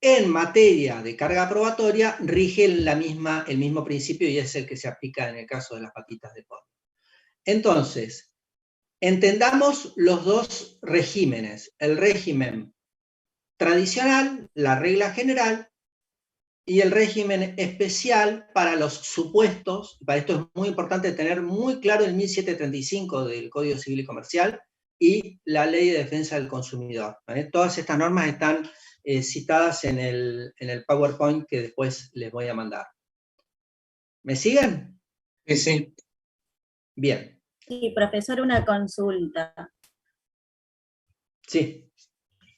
En materia de carga probatoria rige el mismo principio y es el que se aplica en el caso de las patitas de pollo. Entonces, entendamos los dos regímenes, el régimen tradicional, la regla general, y el régimen especial para los supuestos. Para esto es muy importante tener muy claro el 1735 del Código Civil y Comercial y la Ley de Defensa del Consumidor. ¿Vale? Todas estas normas están citadas en el PowerPoint que después les voy a mandar. ¿Me siguen? Sí, sí. Sí, Bien. profesor, una consulta. Sí.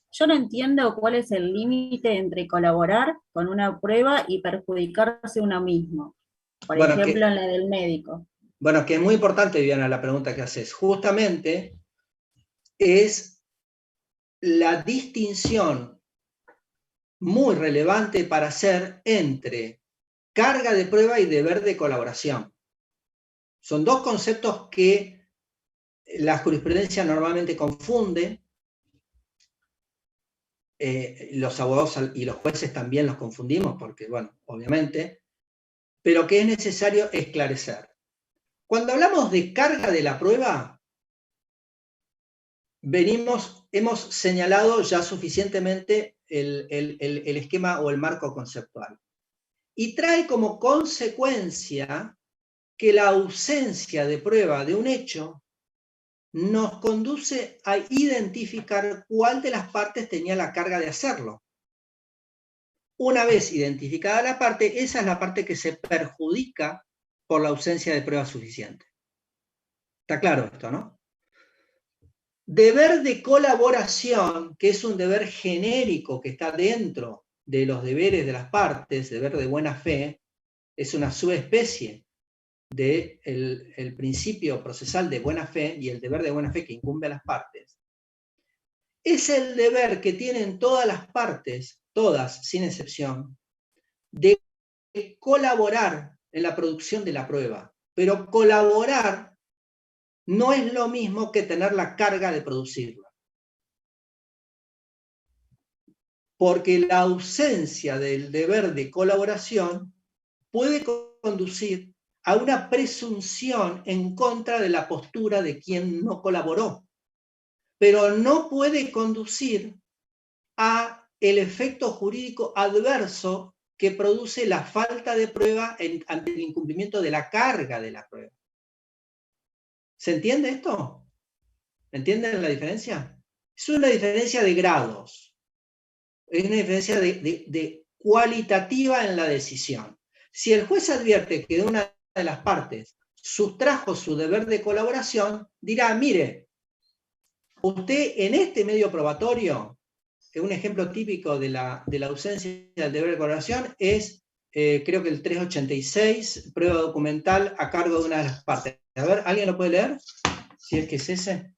Yo no entiendo cuál es el límite entre colaborar con una prueba y perjudicarse uno mismo. Por ejemplo, en la del médico. Bueno, que es muy importante, Viviana, la pregunta que haces. Justamente es la distinción muy relevante para hacer entre carga de prueba y deber de colaboración. Son dos conceptos que la jurisprudencia normalmente confunde. Los abogados y los jueces también los confundimos, porque, bueno, obviamente, pero que es necesario esclarecer. Cuando hablamos de carga de la prueba, hemos señalado ya suficientemente el esquema o el marco conceptual. Y trae como consecuencia que la ausencia de prueba de un hecho nos conduce a identificar cuál de las partes tenía la carga de hacerlo. Una vez identificada la parte, esa es la parte que se perjudica por la ausencia de prueba suficiente. ¿Está claro esto, no? Deber de colaboración, que es un deber genérico que está dentro de los deberes de las partes, deber de buena fe, es una subespecie del principio procesal de buena fe y el deber de buena fe que incumbe a las partes. Es el deber que tienen todas las partes, todas sin excepción, de colaborar en la producción de la prueba. Pero colaborar no es lo mismo que tener la carga de producirla. Porque la ausencia del deber de colaboración puede conducir a una presunción en contra de la postura de quien no colaboró, pero no puede conducir a el efecto jurídico adverso que produce la falta de prueba ante el incumplimiento de la carga de la prueba. ¿Se entiende esto? ¿Entienden la diferencia? Es una diferencia de grados, es una diferencia de cualitativa en la decisión. Si el juez advierte que de una de las partes sustrajo su deber de colaboración, dirá, mire, usted en este medio probatorio, un ejemplo típico de la ausencia del deber de colaboración es, creo que el 386, prueba documental a cargo de una de las partes. A ver, ¿alguien lo puede leer? Si es que es ese.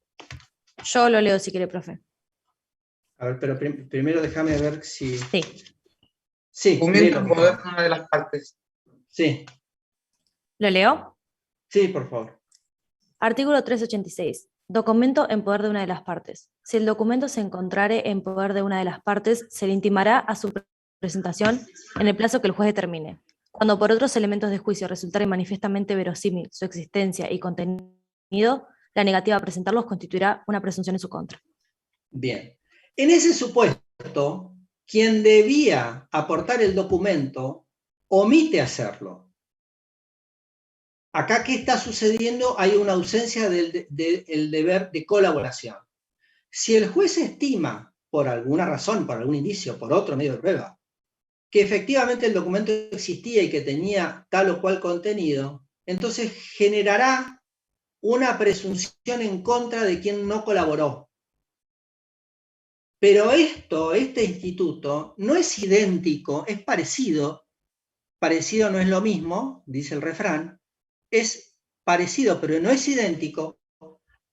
Yo lo leo si quiere, profe. A ver, pero primero déjame ver si... Sí. Sí, Documento en poder de una de las partes. Sí. ¿Lo leo? Sí, por favor. Artículo 386. Documento en poder de una de las partes. Si el documento se encontrare en poder de una de las partes, se le intimará a su presentación en el plazo que el juez determine. Cuando por otros elementos de juicio resultare manifiestamente verosímil su existencia y contenido, la negativa a presentarlos constituirá una presunción en su contra. Bien. En ese supuesto, quien debía aportar el documento omite hacerlo. Acá, ¿qué está sucediendo? Hay una ausencia del deber de colaboración. Si el juez estima, por alguna razón, por algún indicio, por otro medio de prueba, que efectivamente el documento existía y que tenía tal o cual contenido, entonces generará una presunción en contra de quien no colaboró. Pero este instituto, no es idéntico, es parecido. Parecido no es lo mismo, dice el refrán, es parecido, pero no es idéntico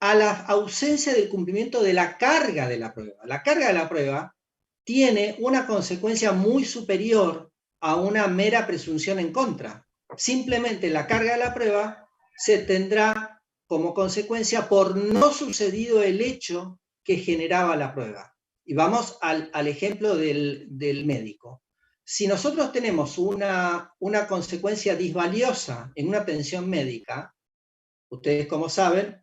a la ausencia del cumplimiento de la carga de la prueba. La carga de la prueba tiene una consecuencia muy superior a una mera presunción en contra. Simplemente la carga de la prueba se tendrá como consecuencia por no sucedido el hecho que generaba la prueba. Y vamos al ejemplo del médico. Si nosotros tenemos una consecuencia disvaliosa en una atención médica, ustedes como saben,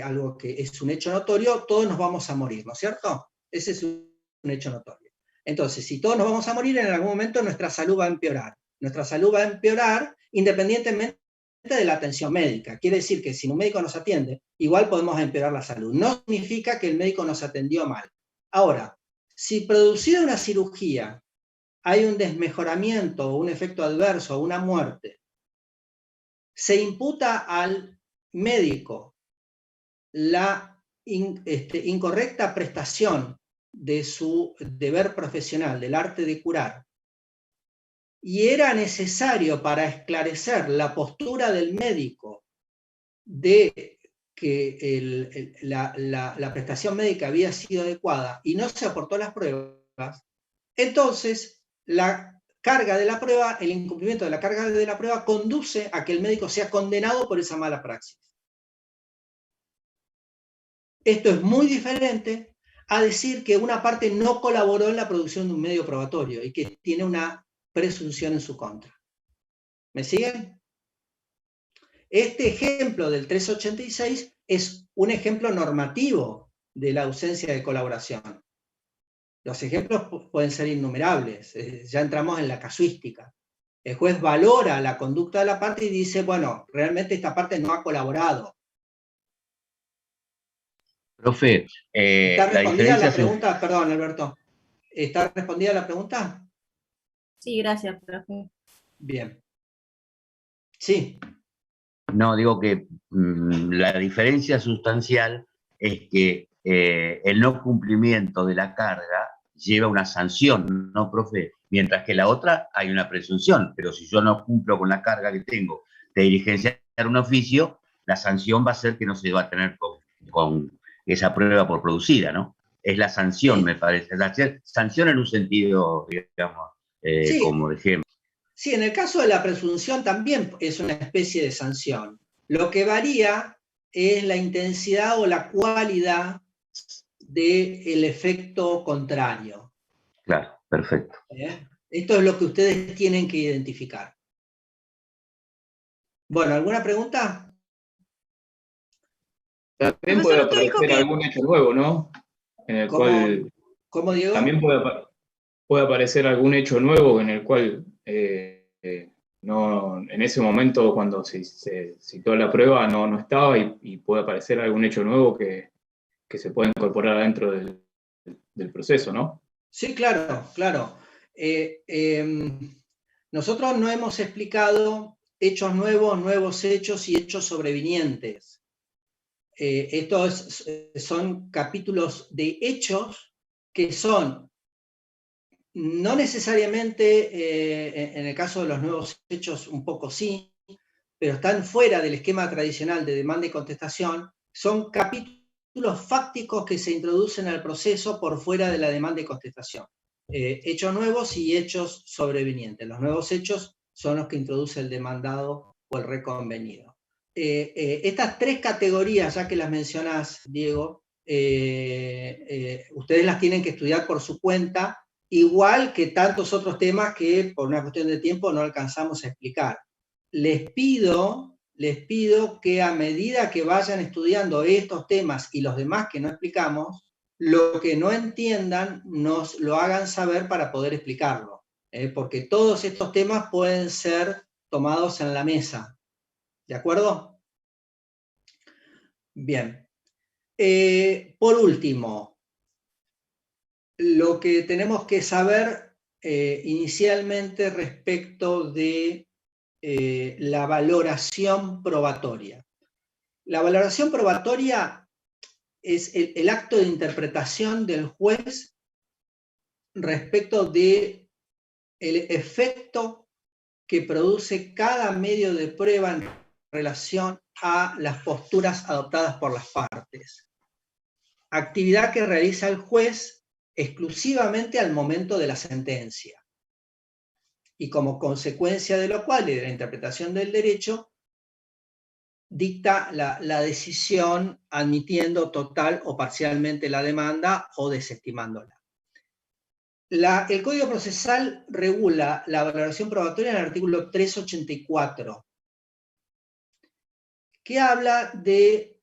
algo que es un hecho notorio, todos nos vamos a morir, ¿no es cierto? Ese es un hecho notorio. Entonces, si todos nos vamos a morir, en algún momento nuestra salud va a empeorar. Nuestra salud va a empeorar independientemente de la atención médica. Quiere decir que si un médico nos atiende, igual podemos empeorar la salud. No significa que el médico nos atendió mal. Ahora, si producida una cirugía, hay un desmejoramiento o un efecto adverso o una muerte, se imputa al médico la incorrecta prestación de su deber profesional, del arte de curar, y era necesario para esclarecer la postura del médico de que la prestación médica había sido adecuada y no se aportó las pruebas, entonces la carga de la prueba, el incumplimiento de la carga de la prueba conduce a que el médico sea condenado por esa mala praxis. Esto es muy diferente a decir que una parte no colaboró en la producción de un medio probatorio y que tiene una presunción en su contra. ¿Me siguen? Este ejemplo del 386 es un ejemplo normativo de la ausencia de colaboración. Los ejemplos pueden ser innumerables, ya entramos en la casuística. El juez valora la conducta de la parte y dice, bueno, realmente esta parte no ha colaborado. Profe, ¿Está la respondida diferencia... la pregunta? Perdón, Alberto. ¿Está respondida la pregunta? Sí, gracias, profe. Bien. Sí. No, digo que la diferencia sustancial es que el no cumplimiento de la carga lleva una sanción, ¿no, profe? Mientras que la otra hay una presunción, pero si yo no cumplo con la carga que tengo de diligenciar un oficio, la sanción va a ser que no se va a tener con esa prueba por producida, ¿no? Es la sanción, sí. Me parece. La sanción en un sentido, digamos, sí. Como de ejemplo. Sí, en el caso de la presunción también es una especie de sanción. Lo que varía es la intensidad o la cualidad del efecto contrario. Claro, perfecto. Esto es lo que ustedes tienen que identificar. Bueno, ¿alguna pregunta? También puede aparecer algún hecho nuevo, ¿no? En el cual... ¿Cómo, Diego? También puede aparecer algún hecho nuevo en el cual no, en ese momento cuando se citó la prueba no estaba y puede aparecer algún hecho nuevo que se puede incorporar adentro del proceso, ¿no? Sí, claro, claro. Nosotros no hemos explicado hechos nuevos, nuevos hechos y hechos sobrevinientes. Estos son capítulos de hechos que son, no necesariamente, en el caso de los nuevos hechos un poco sí, pero están fuera del esquema tradicional de demanda y contestación, son capítulos fácticos que se introducen al proceso por fuera de la demanda y contestación. Hechos nuevos y hechos sobrevenientes. Los nuevos hechos son los que introduce el demandado o el reconvenido. Estas tres categorías, ya que las mencionás, Diego, ustedes las tienen que estudiar por su cuenta, igual que tantos otros temas que por una cuestión de tiempo no alcanzamos a explicar. Les pido que a medida que vayan estudiando estos temas y los demás que no explicamos, lo que no entiendan nos lo hagan saber para poder explicarlo, porque todos estos temas pueden ser tomados en la mesa. ¿De acuerdo? Bien. Por último, lo que tenemos que saber inicialmente respecto de la valoración probatoria. La valoración probatoria es el acto de interpretación del juez respecto de el efecto que produce cada medio de prueba en relación a las posturas adoptadas por las partes. Actividad que realiza el juez exclusivamente al momento de la sentencia. Y como consecuencia de lo cual y de la interpretación del derecho, dicta la decisión admitiendo total o parcialmente la demanda o desestimándola. El Código Procesal regula la valoración probatoria en el artículo 384, que habla de,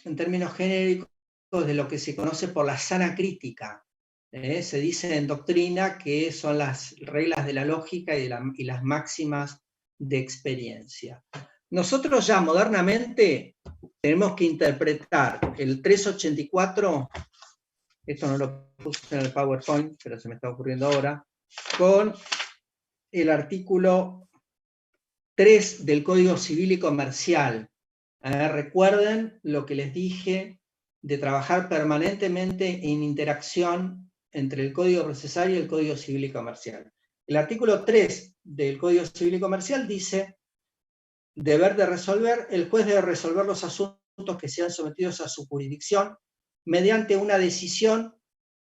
en términos genéricos, de lo que se conoce por la sana crítica. Se dice en doctrina que son las reglas de la lógica y las máximas de experiencia. Nosotros ya modernamente tenemos que interpretar el 384, esto no lo puse en el PowerPoint, pero se me está ocurriendo ahora, con el artículo 3 del Código Civil y Comercial. Recuerden lo que les dije de trabajar permanentemente en interacción entre el Código Procesal y el Código Civil y Comercial. El artículo 3 del Código Civil y Comercial dice: deber de resolver, el juez debe resolver los asuntos que sean sometidos a su jurisdicción mediante una decisión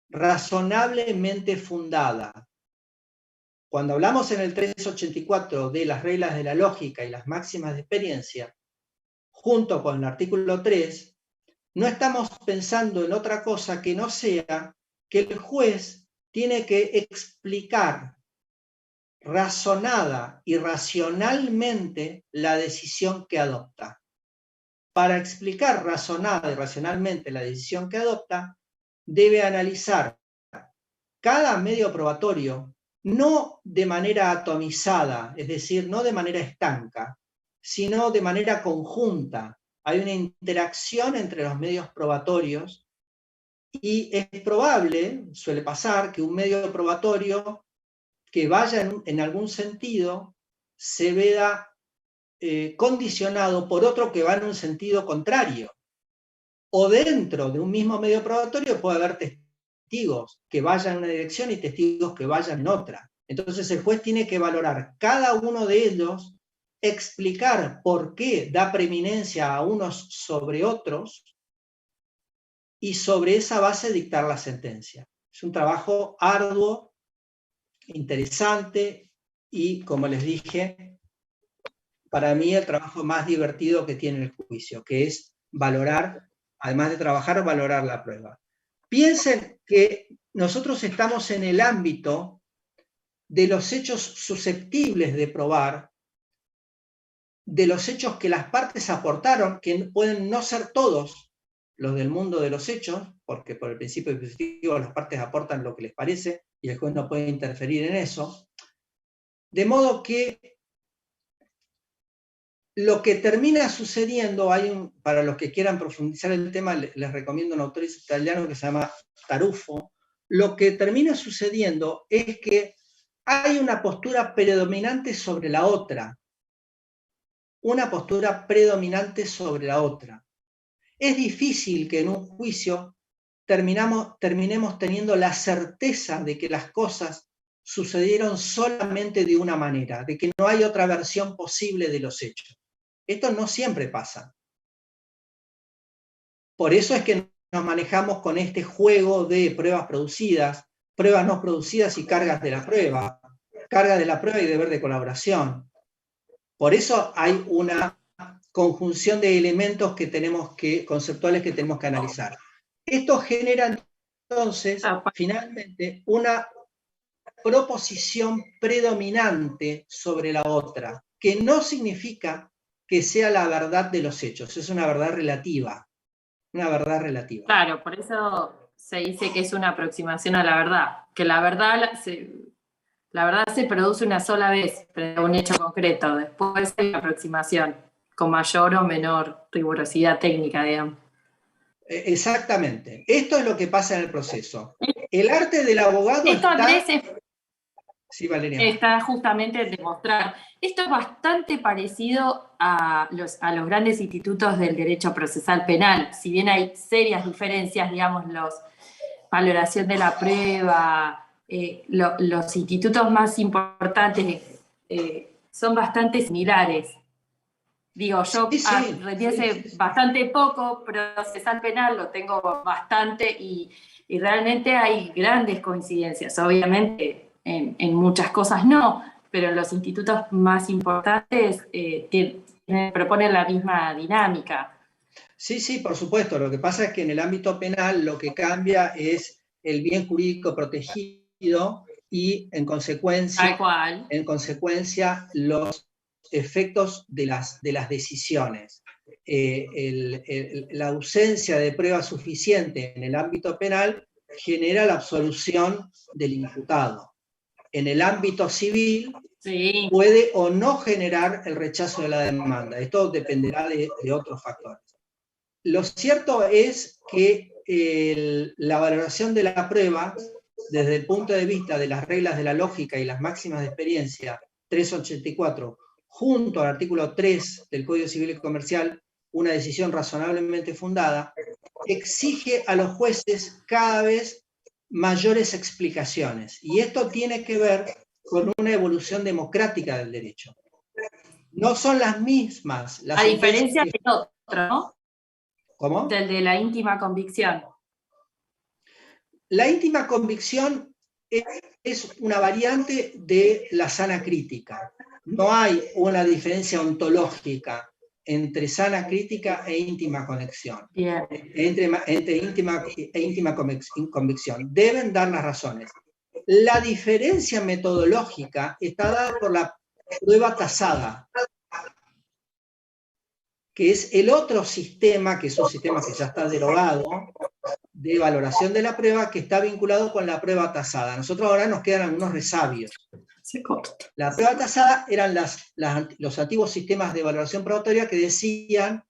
razonablemente fundada. Cuando hablamos en el 384 de las reglas de la lógica y las máximas de experiencia, junto con el artículo 3, no estamos pensando en otra cosa que no sea que el juez tiene que explicar razonada y racionalmente la decisión que adopta. Para explicar razonada y racionalmente la decisión que adopta, debe analizar cada medio probatorio, no de manera atomizada, es decir, no de manera estanca, sino de manera conjunta. Hay una interacción entre los medios probatorios y es probable, suele pasar, que un medio probatorio que vaya en algún sentido se vea condicionado por otro que va en un sentido contrario. O dentro de un mismo medio probatorio puede haber testigos que vayan en una dirección y testigos que vayan en otra. Entonces el juez tiene que valorar cada uno de ellos, explicar por qué da preeminencia a unos sobre otros y sobre esa base dictar la sentencia. Es un trabajo arduo, interesante y, como les dije, para mí el trabajo más divertido que tiene el juicio, que es valorar, además de trabajar, valorar la prueba. Piensen que nosotros estamos en el ámbito de los hechos susceptibles de probar, de los hechos que las partes aportaron, que pueden no ser todos los del mundo de los hechos, porque por el principio dispositivo las partes aportan lo que les parece y el juez no puede interferir en eso. De modo que lo que termina sucediendo, para los que quieran profundizar el tema, les recomiendo un autor italiano que se llama Tarufo. Lo que termina sucediendo es que hay una postura predominante sobre la otra. Una postura predominante sobre la otra. es difícil que en un juicio terminemos teniendo la certeza de que las cosas sucedieron solamente de una manera, de que no hay otra versión posible de los hechos. Esto no siempre pasa. Por eso es que nos manejamos con este juego de pruebas producidas, pruebas no producidas y cargas de la prueba. Carga de la prueba y deber de colaboración. Por eso hay una conjunción de elementos conceptuales que tenemos que analizar. Esto genera entonces, finalmente, una proposición predominante sobre la otra, que no significa que sea la verdad de los hechos, es una verdad relativa. Una verdad relativa. Claro, por eso se dice que es una aproximación a la verdad, que la verdad se produce una sola vez frente a un hecho concreto, después hay una aproximación con mayor o menor rigurosidad técnica, digamos. Exactamente. Esto es lo que pasa en el proceso. El arte del abogado esto, Andrés, Sí, Valeria. está justamente en demostrar. Esto es bastante parecido a los grandes institutos del derecho procesal penal. Si bien hay serias diferencias, digamos, valoración de la prueba, los institutos más importantes son bastante similares. Digo, yo retiré bastante poco procesal penal, lo tengo bastante y realmente hay grandes coincidencias. Obviamente en muchas cosas no, pero en los institutos más importantes proponen la misma dinámica. Sí, por supuesto. Lo que pasa es que en el ámbito penal lo que cambia es el bien jurídico protegido y en consecuencia los efectos de las decisiones. La ausencia de prueba suficiente en el ámbito penal genera la absolución del imputado. En el ámbito civil puede o no generar el rechazo de la demanda. Esto dependerá de otros factores. Lo cierto es que la valoración de la prueba, desde el punto de vista de las reglas de la lógica y las máximas de experiencia 384, junto al artículo 3 del Código Civil y Comercial, una decisión razonablemente fundada, exige a los jueces cada vez mayores explicaciones. Y esto tiene que ver con una evolución democrática del derecho. No son las mismas. A diferencia del otro, ¿no? ¿Cómo? Del de la íntima convicción. La íntima convicción es una variante de la sana crítica. No hay una diferencia ontológica entre sana crítica e íntima conexión. Entre íntima e íntima convicción. Deben dar las razones. La diferencia metodológica está dada por la prueba tasada, que es el otro sistema, que es un sistema que ya está derogado, de valoración de la prueba, que está vinculado con la prueba tasada. Nosotros ahora nos quedan algunos resabios. La prueba tasada eran los antiguos sistemas de valoración probatoria que decían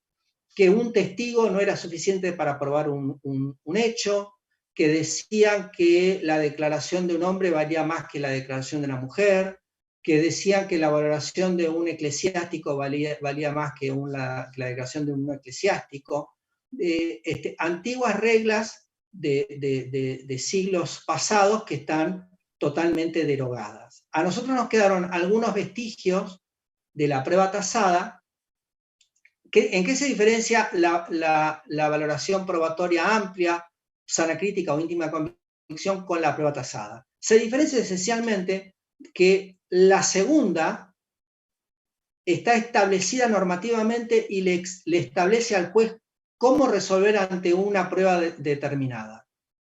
que un testigo no era suficiente para probar un hecho, que decían que la declaración de un hombre valía más que la declaración de una mujer, que decían que la valoración de un eclesiástico valía más que la declaración de un eclesiástico. Antiguas reglas de siglos pasados que están totalmente derogadas. A nosotros nos quedaron algunos vestigios de la prueba tasada. ¿En qué se diferencia la valoración probatoria amplia, sana crítica o íntima convicción con la prueba tasada? Se diferencia esencialmente que la segunda está establecida normativamente y le establece al juez cómo resolver ante una prueba determinada.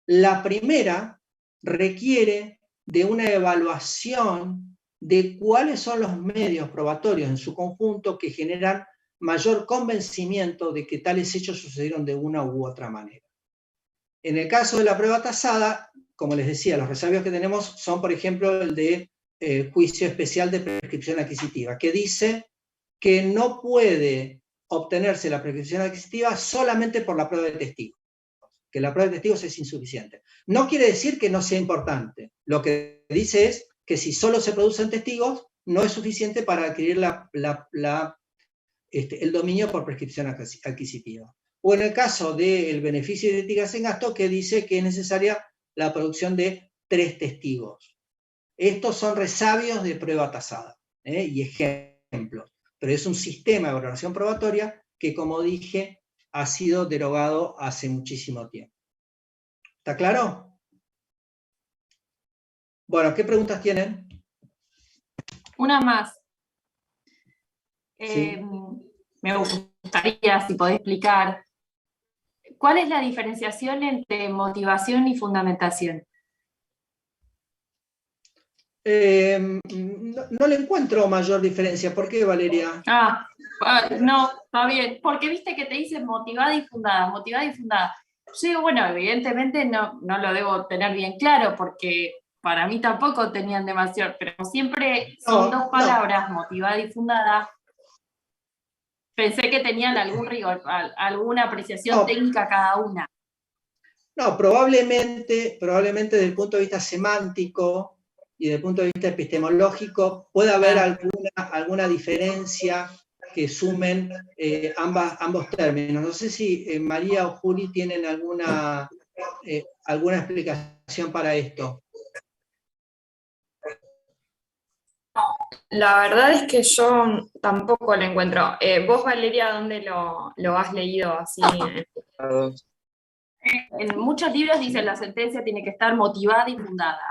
La primera requiere de una evaluación de cuáles son los medios probatorios en su conjunto que generan mayor convencimiento de que tales hechos sucedieron de una u otra manera. En el caso de la prueba tasada, como les decía, los resabios que tenemos son, por ejemplo, el de juicio especial de prescripción adquisitiva, que dice que no puede obtenerse la prescripción adquisitiva solamente por la prueba de testigos, que la prueba de testigos es insuficiente. No quiere decir que no sea importante. Lo que dice es que si solo se producen testigos, no es suficiente para adquirir el dominio por prescripción adquisitiva. o en el caso del beneficio de ética sin gasto, que dice que es necesaria la producción de 3 testigos. Estos son resabios de prueba tasada, y ejemplos, pero es un sistema de valoración probatoria que, como dije, ha sido derogado hace muchísimo tiempo. ¿Está claro? Bueno, ¿qué preguntas tienen? Una más. Sí. Me gustaría, si podés explicar, ¿cuál es la diferenciación entre motivación y fundamentación? No le encuentro mayor diferencia. ¿Por qué, Valeria? No, está bien, porque viste que te dicen motivada y fundada, motivada y fundada. Yo digo, bueno, evidentemente no lo debo tener bien claro, porque para mí tampoco tenían demasiado, pero siempre son dos palabras, motivada y fundada. Pensé que tenían algún rigor, alguna apreciación técnica cada una. No, probablemente desde el punto de vista semántico y desde el punto de vista epistemológico puede haber alguna diferencia que sumen ambos términos. No sé si María o Juli tienen alguna explicación para esto. La verdad es que yo tampoco lo encuentro. ¿Vos, Valeria, dónde lo has leído así? En muchos libros dicen la sentencia tiene que estar motivada y fundada.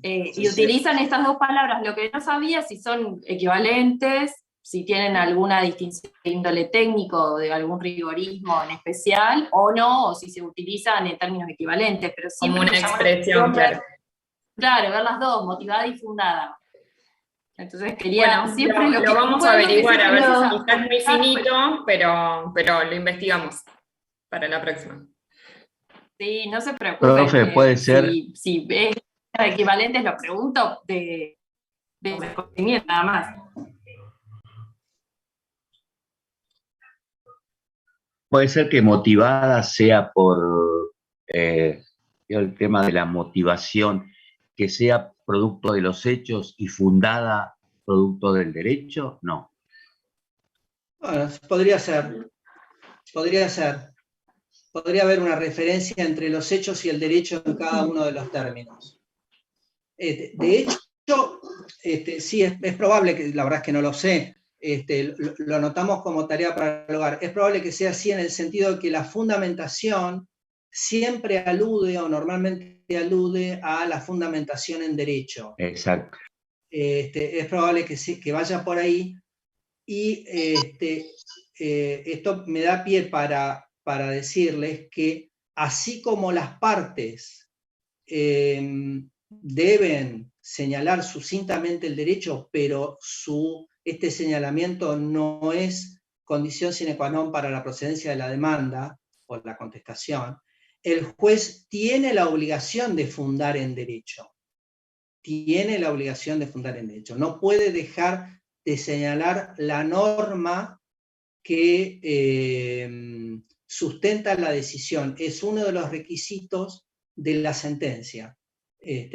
Y utilizan estas dos palabras. Lo que no sabía si son equivalentes, si tienen alguna distinción de índole técnico o de algún rigorismo en especial, o no, o si se utilizan en términos equivalentes. Pero como una expresión, claro. Claro, ver las dos, motivada y fundada. Entonces quería, bueno, siempre lo vamos a averiguar, a ver si está muy finito, pero lo investigamos para la próxima. Sí, no se preocupen. Profe, puede ser. Si es equivalentes, lo pregunto de conocimiento nada más. Puede ser que motivada sea por el tema de la motivación, que sea producto de los hechos y fundada producto del derecho, no. Bueno, podría ser. Podría haber una referencia entre los hechos y el derecho en cada uno de los términos. De hecho, sí, es probable que, la verdad es que no lo sé, lo anotamos como tarea para el hogar, es probable que sea así en el sentido de que la fundamentación siempre alude o normalmente alude a la fundamentación en derecho. Exacto. Es probable que vaya por ahí, y esto me da pie para decirles que así como las partes deben señalar sucintamente el derecho, pero este señalamiento no es condición sine qua non para la procedencia de la demanda o la contestación, el juez tiene la obligación de fundar en derecho. Tiene la obligación de fundar en derecho. No puede dejar de señalar la norma que sustenta la decisión. Es uno de los requisitos de la sentencia.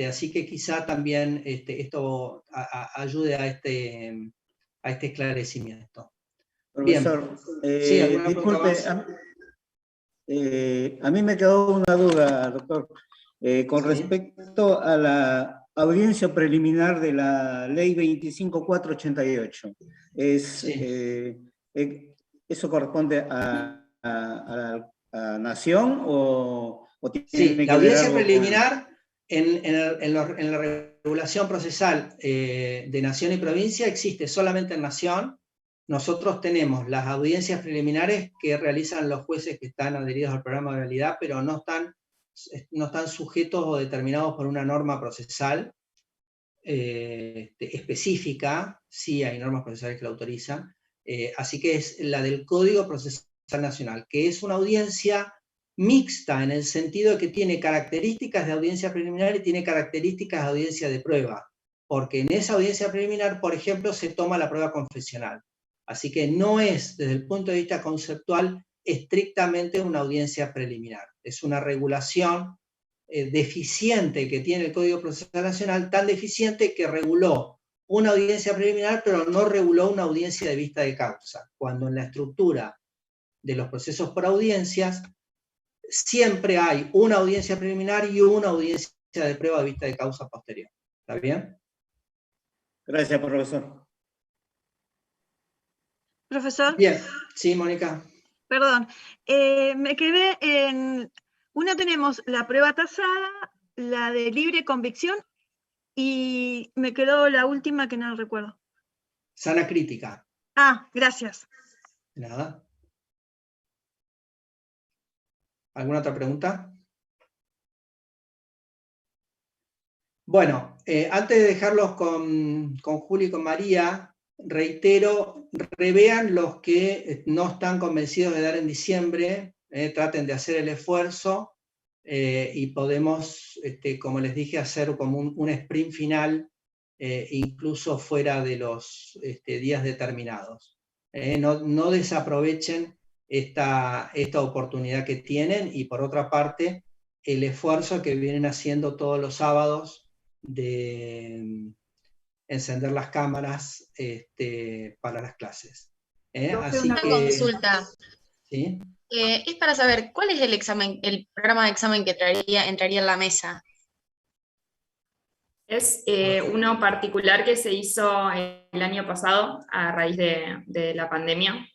Así que quizá también esto ayude a este esclarecimiento. Profesor, sí, disculpe, a mí me quedó una duda, doctor, con respecto a la audiencia preliminar de la ley 25488. ¿Eso corresponde a Nación o tiene que la audiencia ver preliminar en la regulación procesal de Nación y provincia existe solamente en Nación. Nosotros tenemos las audiencias preliminares que realizan los jueces que están adheridos al programa de oralidad, pero no están sujetos o determinados por una norma procesal específica. Sí hay normas procesales que la autorizan, así que es la del Código Procesal Nacional, que es una audiencia mixta en el sentido de que tiene características de audiencia preliminar y tiene características de audiencia de prueba, porque en esa audiencia preliminar, por ejemplo, se toma la prueba confesional. Así que no es, desde el punto de vista conceptual, estrictamente una audiencia preliminar. Es una regulación deficiente que tiene el Código Procesal Nacional, tan deficiente que reguló una audiencia preliminar, pero no reguló una audiencia de vista de causa, cuando en la estructura de los procesos por audiencias, siempre hay una audiencia preliminar y una audiencia de prueba de vista de causa posterior. ¿Está bien? Gracias, profesor. Profesor. Bien, sí, Mónica. Perdón, me quedé en... Una tenemos la prueba tasada, la de libre convicción, y me quedó la última que no recuerdo. Sana crítica. Ah, gracias. Nada. ¿Alguna otra pregunta? Bueno, antes de dejarlos con Juli y con María, reitero, revean los que no están convencidos de dar en diciembre, traten de hacer el esfuerzo y podemos, como les dije, hacer como un sprint final, incluso fuera de los días determinados. No desaprovechen esta oportunidad que tienen, y por otra parte, el esfuerzo que vienen haciendo todos los sábados de encender las cámaras para las clases. Así una consulta. ¿Sí? Es para saber, ¿cuál es el programa de examen que entraría en la mesa? Es uno particular que se hizo el año pasado a raíz de la pandemia.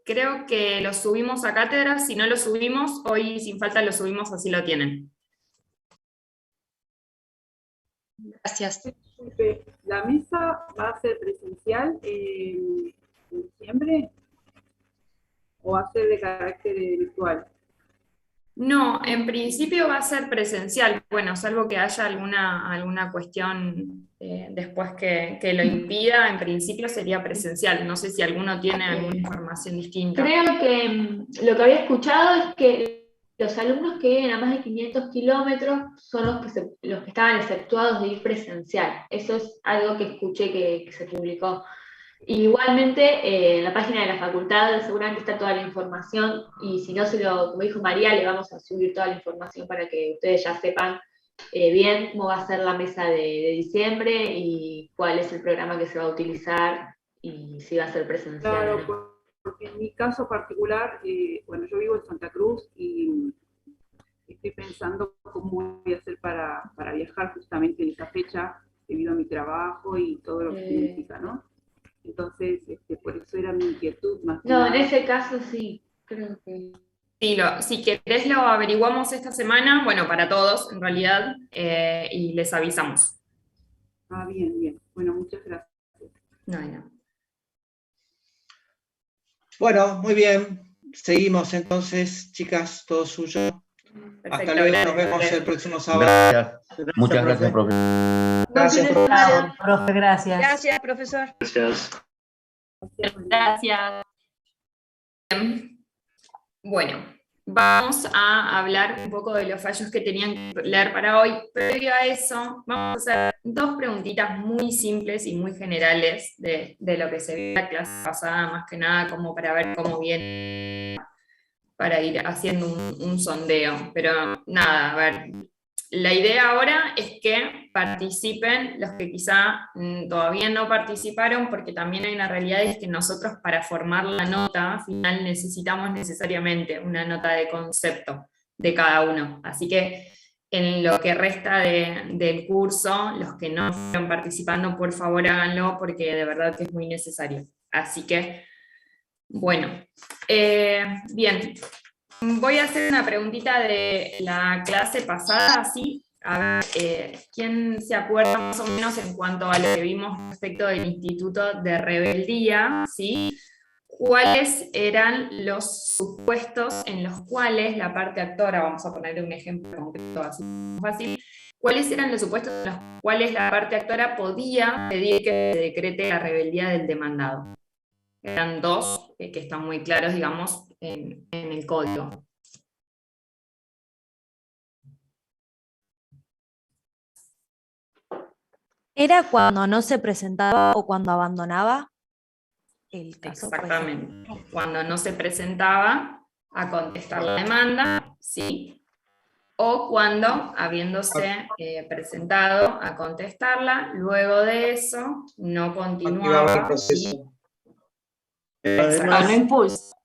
Creo que lo subimos a cátedra. Si no lo subimos, hoy sin falta lo subimos, así lo tienen. Gracias. ¿La mesa va a ser presencial en diciembre o va a ser de carácter virtual? No, en principio va a ser presencial, bueno, salvo que haya alguna cuestión después que lo impida, en principio sería presencial. No sé si alguno tiene alguna información distinta. Creo que lo que había escuchado es que los alumnos que viven a más de 500 kilómetros son los que estaban exceptuados de ir presencial. Eso es algo que escuché que se publicó. Igualmente, en la página de la facultad seguramente está toda la información, y si no, como dijo María, le vamos a subir toda la información para que ustedes ya sepan bien cómo va a ser la mesa de diciembre y cuál es el programa que se va a utilizar y si va a ser presencial. Claro, porque en mi caso particular, bueno, yo vivo en Santa Cruz y estoy pensando cómo voy a hacer para viajar justamente en esa fecha debido a mi trabajo y todo lo que significa, ¿no? Entonces, por eso era mi inquietud más que nada. En ese caso sí, creo que... Sí, si querés lo averiguamos esta semana, bueno, para todos en realidad, y les avisamos. Ah, bien, bien. Bueno, muchas gracias. No. Bueno, muy bien. Seguimos entonces, chicas, todo suyo. Perfecto, hasta luego, gracias. nos vemos el próximo sábado. Gracias. Muchas gracias, profe. Gracias, profesor. Profe, gracias. Gracias, profesor. Gracias. Gracias. Bueno, vamos a hablar un poco de los fallos que tenían que leer para hoy. Previo a eso, vamos a hacer dos preguntitas muy simples y muy generales de lo que se vio en la clase pasada, más que nada como para ver cómo viene, para ir haciendo un sondeo. Pero nada, a ver, la idea ahora es que participen los que quizá todavía no participaron, porque también hay una realidad, es que nosotros para formar la nota final necesitamos necesariamente una nota de concepto de cada uno. Así que en lo que resta del curso, los que no fueron participando, por favor háganlo, porque de verdad que es muy necesario. Así que, bueno, bien. Voy a hacer una preguntita de la clase pasada, ¿sí? A ver, ¿quién se acuerda más o menos en cuanto a lo que vimos respecto del Instituto de Rebeldía, ¿sí? ¿Cuáles eran los supuestos en los cuales la parte actora, vamos a poner un ejemplo concreto así fácil, cuáles eran los supuestos en los cuales la parte actora podía pedir que se decrete la rebeldía del demandado? Eran dos que están muy claros, digamos, en el código. ¿Era cuando no se presentaba o cuando abandonaba el caso? Exactamente. Cuando no se presentaba a contestar la demanda, sí. O cuando, habiéndose presentado a contestarla, luego de eso no continuaba el proceso. Además, no impulso.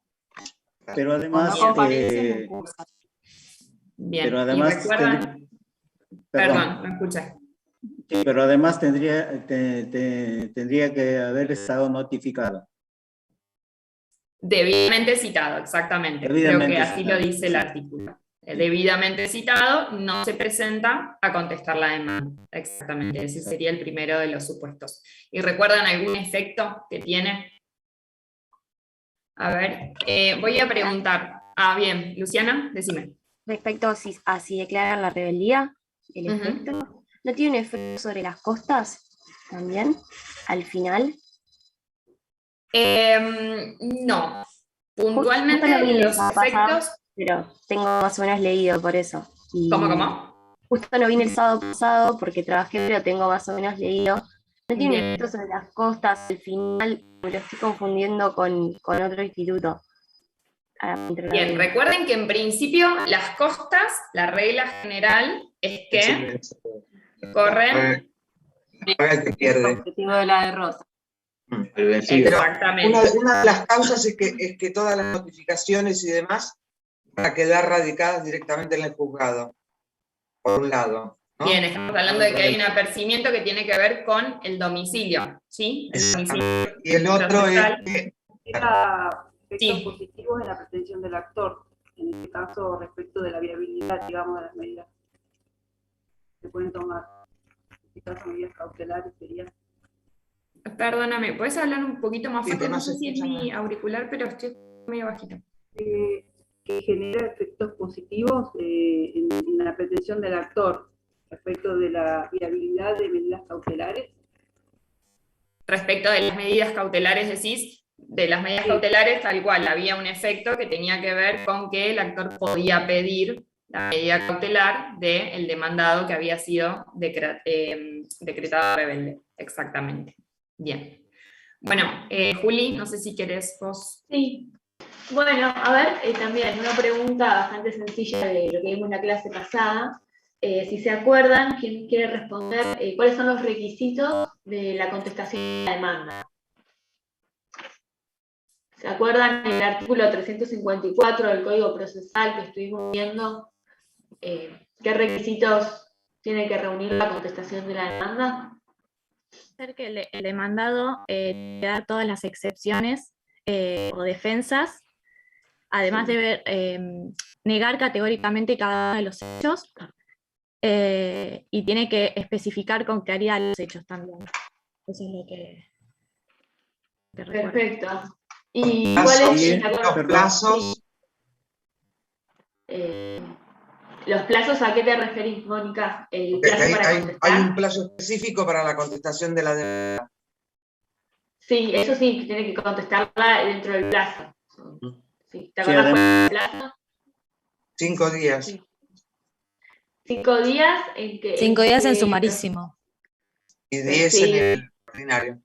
Pero además, No comparecen en curso. Bien, pero además y recuerdan, perdón, me escuché. pero además tendría que haber estado notificado. Debidamente citado, exactamente. Debidamente Creo que así citado, lo dice el sí. artículo. Debidamente citado, no se presenta a contestar la demanda. Exactamente, ese sería el primero de los supuestos. ¿Y recuerdan algún efecto que tiene? A ver, voy a preguntar. Ah, bien, Luciana, decime. Respecto a si declaran la rebeldía, el efecto, ¿no tiene un efecto sobre las costas también, al final? No. Puntualmente Justo no vi los el sábado pasado, efectos... pero tengo más o menos leído por eso. Y ¿Cómo? justo no vine el sábado pasado porque trabajé, pero tengo más o menos leído. No tiene un Bien. efecto sobre las costas, al final me lo estoy confundiendo con otro instituto. Bien, recuerden que en principio las costas, la regla general es que corren el que pierde. El objetivo de la derrota. El vencido. Exactamente. Una de las causas es que todas las notificaciones y demás van a quedar radicadas directamente en el juzgado, por un lado, ¿no? Bien, estamos hablando de que hay un apercibimiento que tiene que ver con el domicilio, ¿sí? El domicilio Y el otro es procesal. que Efectos positivos en la pretensión del actor, en este caso respecto de la viabilidad, digamos, de las medidas que se pueden tomar. En este caso, medidas cautelares serían. Perdóname, ¿puedes hablar un poquito más Sí, fuerte? pero No no sé se si es escucha mi auricular, pero estoy medio bajito. Que genera efectos positivos en la pretensión del actor respecto de la viabilidad de medidas cautelares. Respecto de las medidas cautelares, decís, de las medidas cautelares tal cual, había un efecto que tenía que ver con que el actor podía pedir la medida cautelar del demandado que había sido decretado rebelde. Exactamente. Bien. Bueno, Juli, no sé si querés vos. Sí. Bueno, a ver, también una pregunta bastante sencilla de lo que vimos en la clase pasada. Si se acuerdan, ¿quién quiere responder? ¿Cuáles son los requisitos de la contestación de la demanda? ¿Se acuerdan el artículo 354 del Código Procesal que estuvimos viendo? ¿Qué requisitos tiene que reunir la contestación de la demanda? Ser que el demandado da todas las excepciones o defensas, además de negar categóricamente cada uno de los hechos, y tiene que especificar con claridad los hechos también. Eso es lo que recuerdo. Perfecto. ¿Y cuáles los plazos? ¿Los plazos a qué te referís, Mónica? ¿El plazo para contestar? Hay un plazo específico para la contestación de la demanda. Sí, eso sí, tiene que contestarla dentro del plazo. Sí, ¿te acuerdas cuál es el plazo? 5 días. Sí. 5 días en que... 5 días en sumarísimo. Y 10 en el ordinario.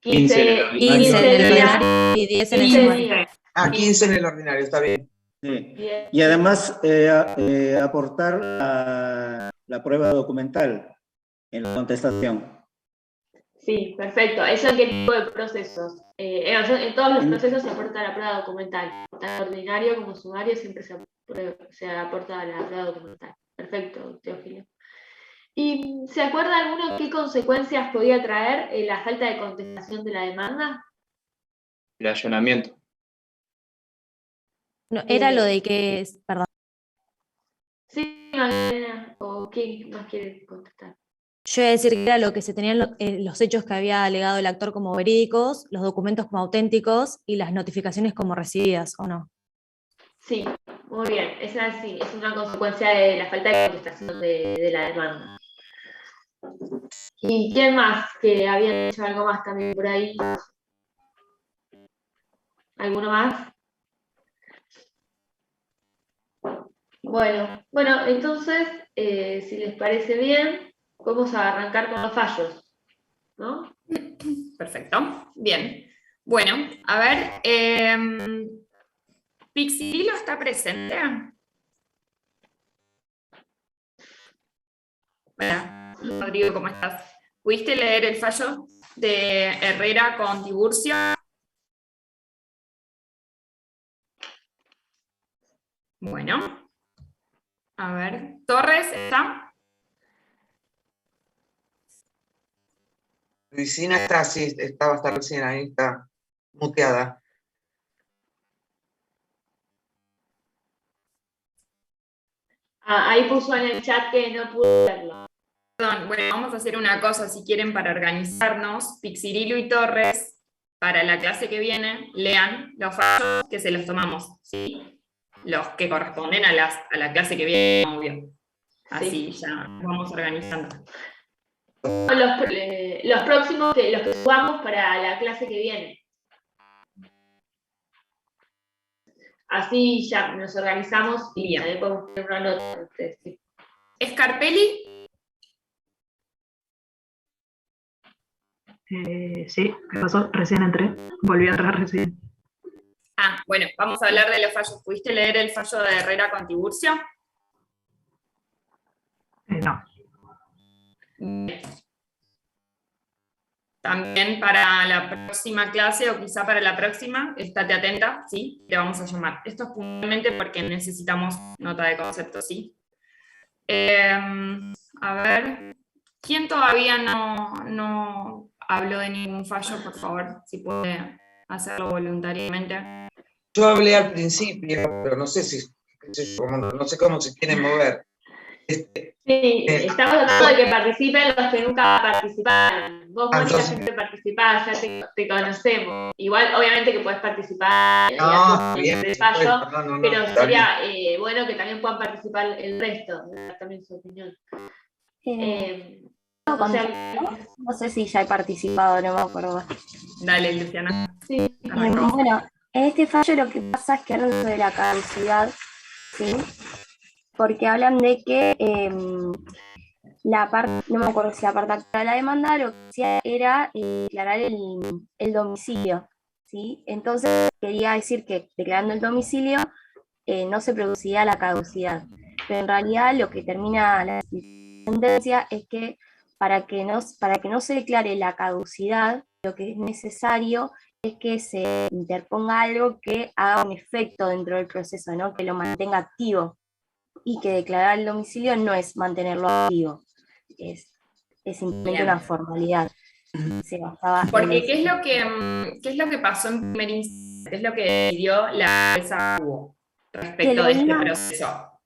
15 en el ordinario y 10 en el sumario. 15 en el ordinario, está bien. Sí. Y además aportar la prueba documental en la contestación. Sí, perfecto. ¿Eso en qué tipo de procesos? En todos los procesos se aporta la prueba documental. Tanto ordinario como sumario siempre se aporta la prueba documental. Perfecto, Teófilo. ¿Y se acuerda alguno qué consecuencias podía traer la falta de contestación de la demanda? El allanamiento. No, era lo de que, perdón. Sí, Magdalena, ¿o quién más quiere contestar? Yo iba a decir que era lo que se tenían los hechos que había alegado el actor como verídicos, los documentos como auténticos y las notificaciones como recibidas, ¿o no? Sí, muy bien. Esa sí, es una consecuencia de la falta de contestación de la demanda. ¿Y quién más que había hecho algo más también por ahí? ¿Alguno más? Bueno, entonces, si les parece bien, vamos a arrancar con los fallos, ¿no? Perfecto, bien. Bueno, a ver, ¿Pixirilo está presente? Hola, Rodrigo, ¿cómo estás? ¿Pudiste leer el fallo de Herrera con Tiburcio? Bueno. A ver, Torres, ¿está? Luisina está, sí, estaba hasta recién, ahí está muteada. Ahí puso en el chat que no pudo verlo. Perdón, bueno, vamos a hacer una cosa, si quieren, para organizarnos. Pixirilo y Torres, para la clase que viene, lean los fallos que se los tomamos, ¿sí? Los que corresponden a la clase que viene, obvio. Así ya vamos organizando. Los próximos, los que subamos para la clase que viene. Así ya nos organizamos y ya podemos poner una nota. Sí. ¿Scarpelli? Sí, ¿qué pasó? Recién entré. Volví a entrar recién. Ah, bueno, vamos a hablar de los fallos. ¿Pudiste leer el fallo de Herrera con Tiburcio? No. También para la próxima clase, o quizá para la próxima, estate atenta, ¿sí? Te vamos a llamar. Esto es puntualmente porque necesitamos nota de concepto, ¿sí? A ver, ¿quién todavía no habló de ningún fallo? Por favor, si puede hacerlo voluntariamente. Yo hablé al principio, pero no sé no sé cómo se quieren mover. Sí, estamos tratando de que participen los que nunca participaron. Vos, Mónica, siempre participás, ya te conocemos. Igual, obviamente que podés participar de fallo, pero sería bueno que también puedan participar el resto, también su opinión. No sé si ya he participado, no me acuerdo. Dale, Luciana. Sí. Bueno, en este fallo lo que pasa es que hablan sobre la caducidad, ¿sí? Porque hablan de que la parte, no me acuerdo si la parte acta de la demanda, lo que hacía era declarar el domicilio, ¿sí? Entonces quería decir que declarando el domicilio no se producía la caducidad, pero en realidad lo que termina la sentencia es que para que no se declare la caducidad, lo que es necesario es que se interponga algo que haga un efecto dentro del proceso, ¿no? Que lo mantenga activo. Y que declarar el domicilio no es mantenerlo activo, es simplemente una formalidad. Porque ¿qué es lo que pasó en primer instancia? ¿Qué es lo que decidió la jueza Hugo respecto de este proceso?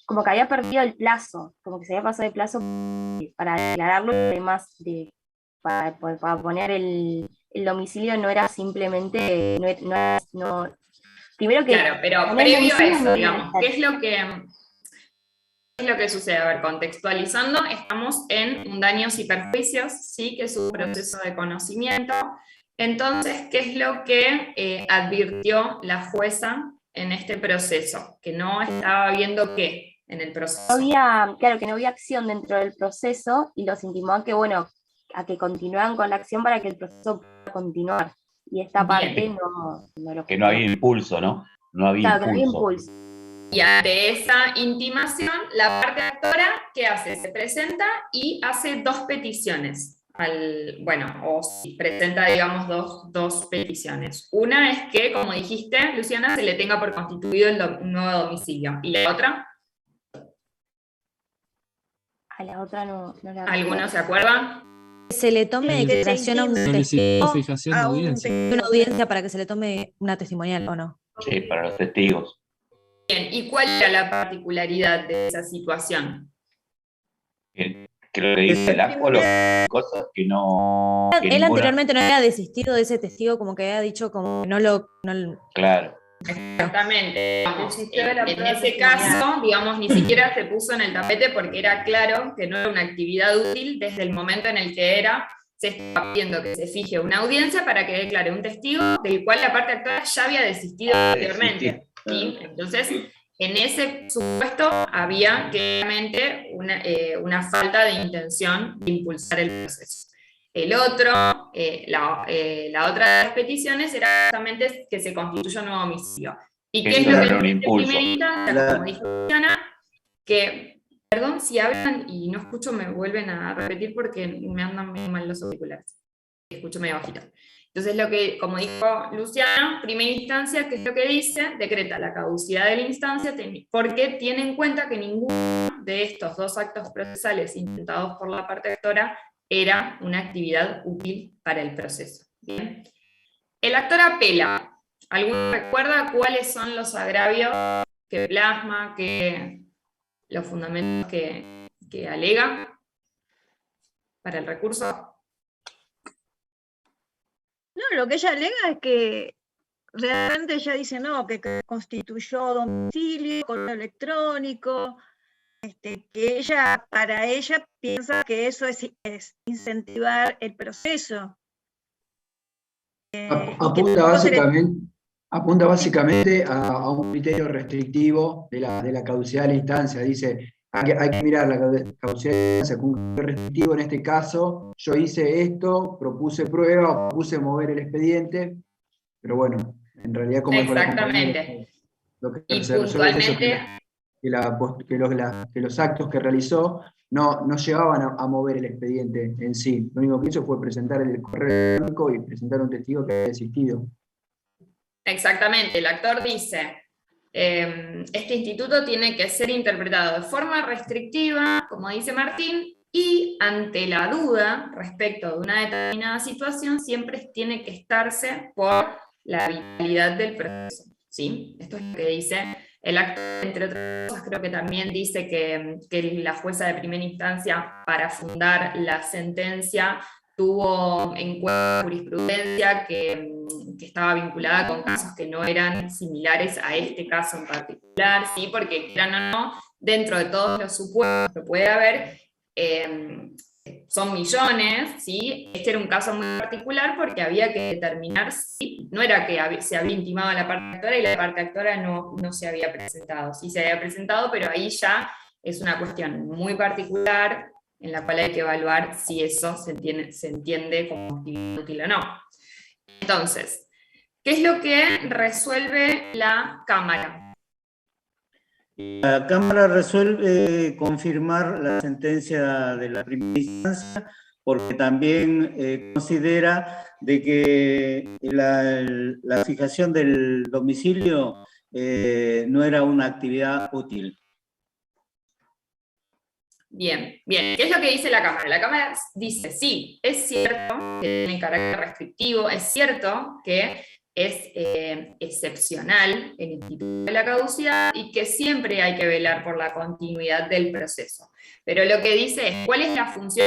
Como que había perdido el plazo, como que se había pasado el plazo para declararlo, además para poner el domicilio no era simplemente, primero que... Claro, pero previo a eso, digamos, ¿qué es lo que sucede? A ver, contextualizando, estamos en un daños y perjuicios, ¿sí? Que es un proceso de conocimiento. Entonces, ¿qué es lo que advirtió la jueza en este proceso? Que no estaba viendo qué en el proceso. Claro, que no había acción dentro del proceso y los intimó a que continuaran con la acción para que el proceso pueda continuar. Y esta parte no lo... Que no había impulso, ¿no? No había impulso. Y ante esa intimación, la parte actora, ¿qué hace? Se presenta y hace dos peticiones. Presenta, digamos, dos peticiones. Una es que, como dijiste, Luciana, se le tenga por constituido un nuevo domicilio. ¿Y la otra? A la otra no la ¿Alguno se acuerda? Se le tome declaración a un testigo, fijación de audiencia. una audiencia para que se le tome una testimonial o no. Sí, para los testigos. Bien, ¿y cuál era la particularidad de esa situación? Que lo que dice el ASCO, cosas que no... Él anteriormente no había desistido de ese testigo, como que había dicho como que no lo... Claro. Exactamente. En ese caso, digamos, ni siquiera se puso en el tapete porque era claro que no era una actividad útil desde el momento en el que se estaba pidiendo que se fije una audiencia para que declare un testigo del cual la parte actora ya había desistido anteriormente. ¿Sí? Entonces, en ese supuesto había claramente una falta de intención de impulsar el proceso. El otro, la otra de las peticiones era justamente que se constituya un nuevo domicilio. ¿Y qué es lo que dice primerita? Como dijo Luciana, que, perdón, si hablan y no escucho me vuelven a repetir porque me andan muy mal los auriculares. escucho medio bajito. Entonces, lo que, como dijo Luciana, primera instancia, ¿qué es lo que dice? Decreta la caducidad de la instancia porque tiene en cuenta que ninguno de estos dos actos procesales intentados por la parte actora era una actividad útil para el proceso. ¿Bien? El actor apela. ¿Alguno recuerda cuáles son los agravios que plasma, los fundamentos que alega para el recurso? No, lo que ella alega es que realmente ella dice no, que constituyó domicilio, correo electrónico, que para ella piensa que eso es incentivar el proceso. Apunta básicamente a un criterio restrictivo de la caducidad de la instancia. Dice, hay que mirar la caducidad de la instancia con un criterio restrictivo. En este caso, yo hice esto, propuse prueba, propuse mover el expediente, pero bueno, en realidad como exactamente. Lo que y se puntualmente que los actos que realizó no llevaban a mover el expediente en sí. Lo único que hizo fue presentar el correo electrónico y presentar un testigo que había existido. Exactamente, el actor dice, este instituto tiene que ser interpretado de forma restrictiva, como dice Martín, y ante la duda respecto de una determinada situación, siempre tiene que estarse por la vitalidad del proceso. ¿Sí? Esto es lo que dice el actor, entre otras cosas. Creo que también dice que la jueza de primera instancia, para fundar la sentencia, tuvo en cuenta jurisprudencia que estaba vinculada con casos que no eran similares a este caso en particular, ¿sí? Porque, dentro de todos los supuestos que puede haber, son millones, ¿sí? Este era un caso muy particular porque había que determinar si, no era que se había intimado a la parte actora y la parte actora no se había presentado. Sí se había presentado, pero ahí ya es una cuestión muy particular en la cual hay que evaluar si eso se entiende como actividad útil o no. Entonces, ¿qué es lo que resuelve la Cámara? La Cámara resuelve confirmar la sentencia de la primera instancia porque también considera de que la fijación del domicilio no era una actividad útil. Bien. ¿Qué es lo que dice la Cámara? La Cámara dice, sí, es cierto que tiene carácter restrictivo, es cierto que es excepcional el instituto de la caducidad y que siempre hay que velar por la continuidad del proceso. Pero lo que dice es, ¿cuál es la función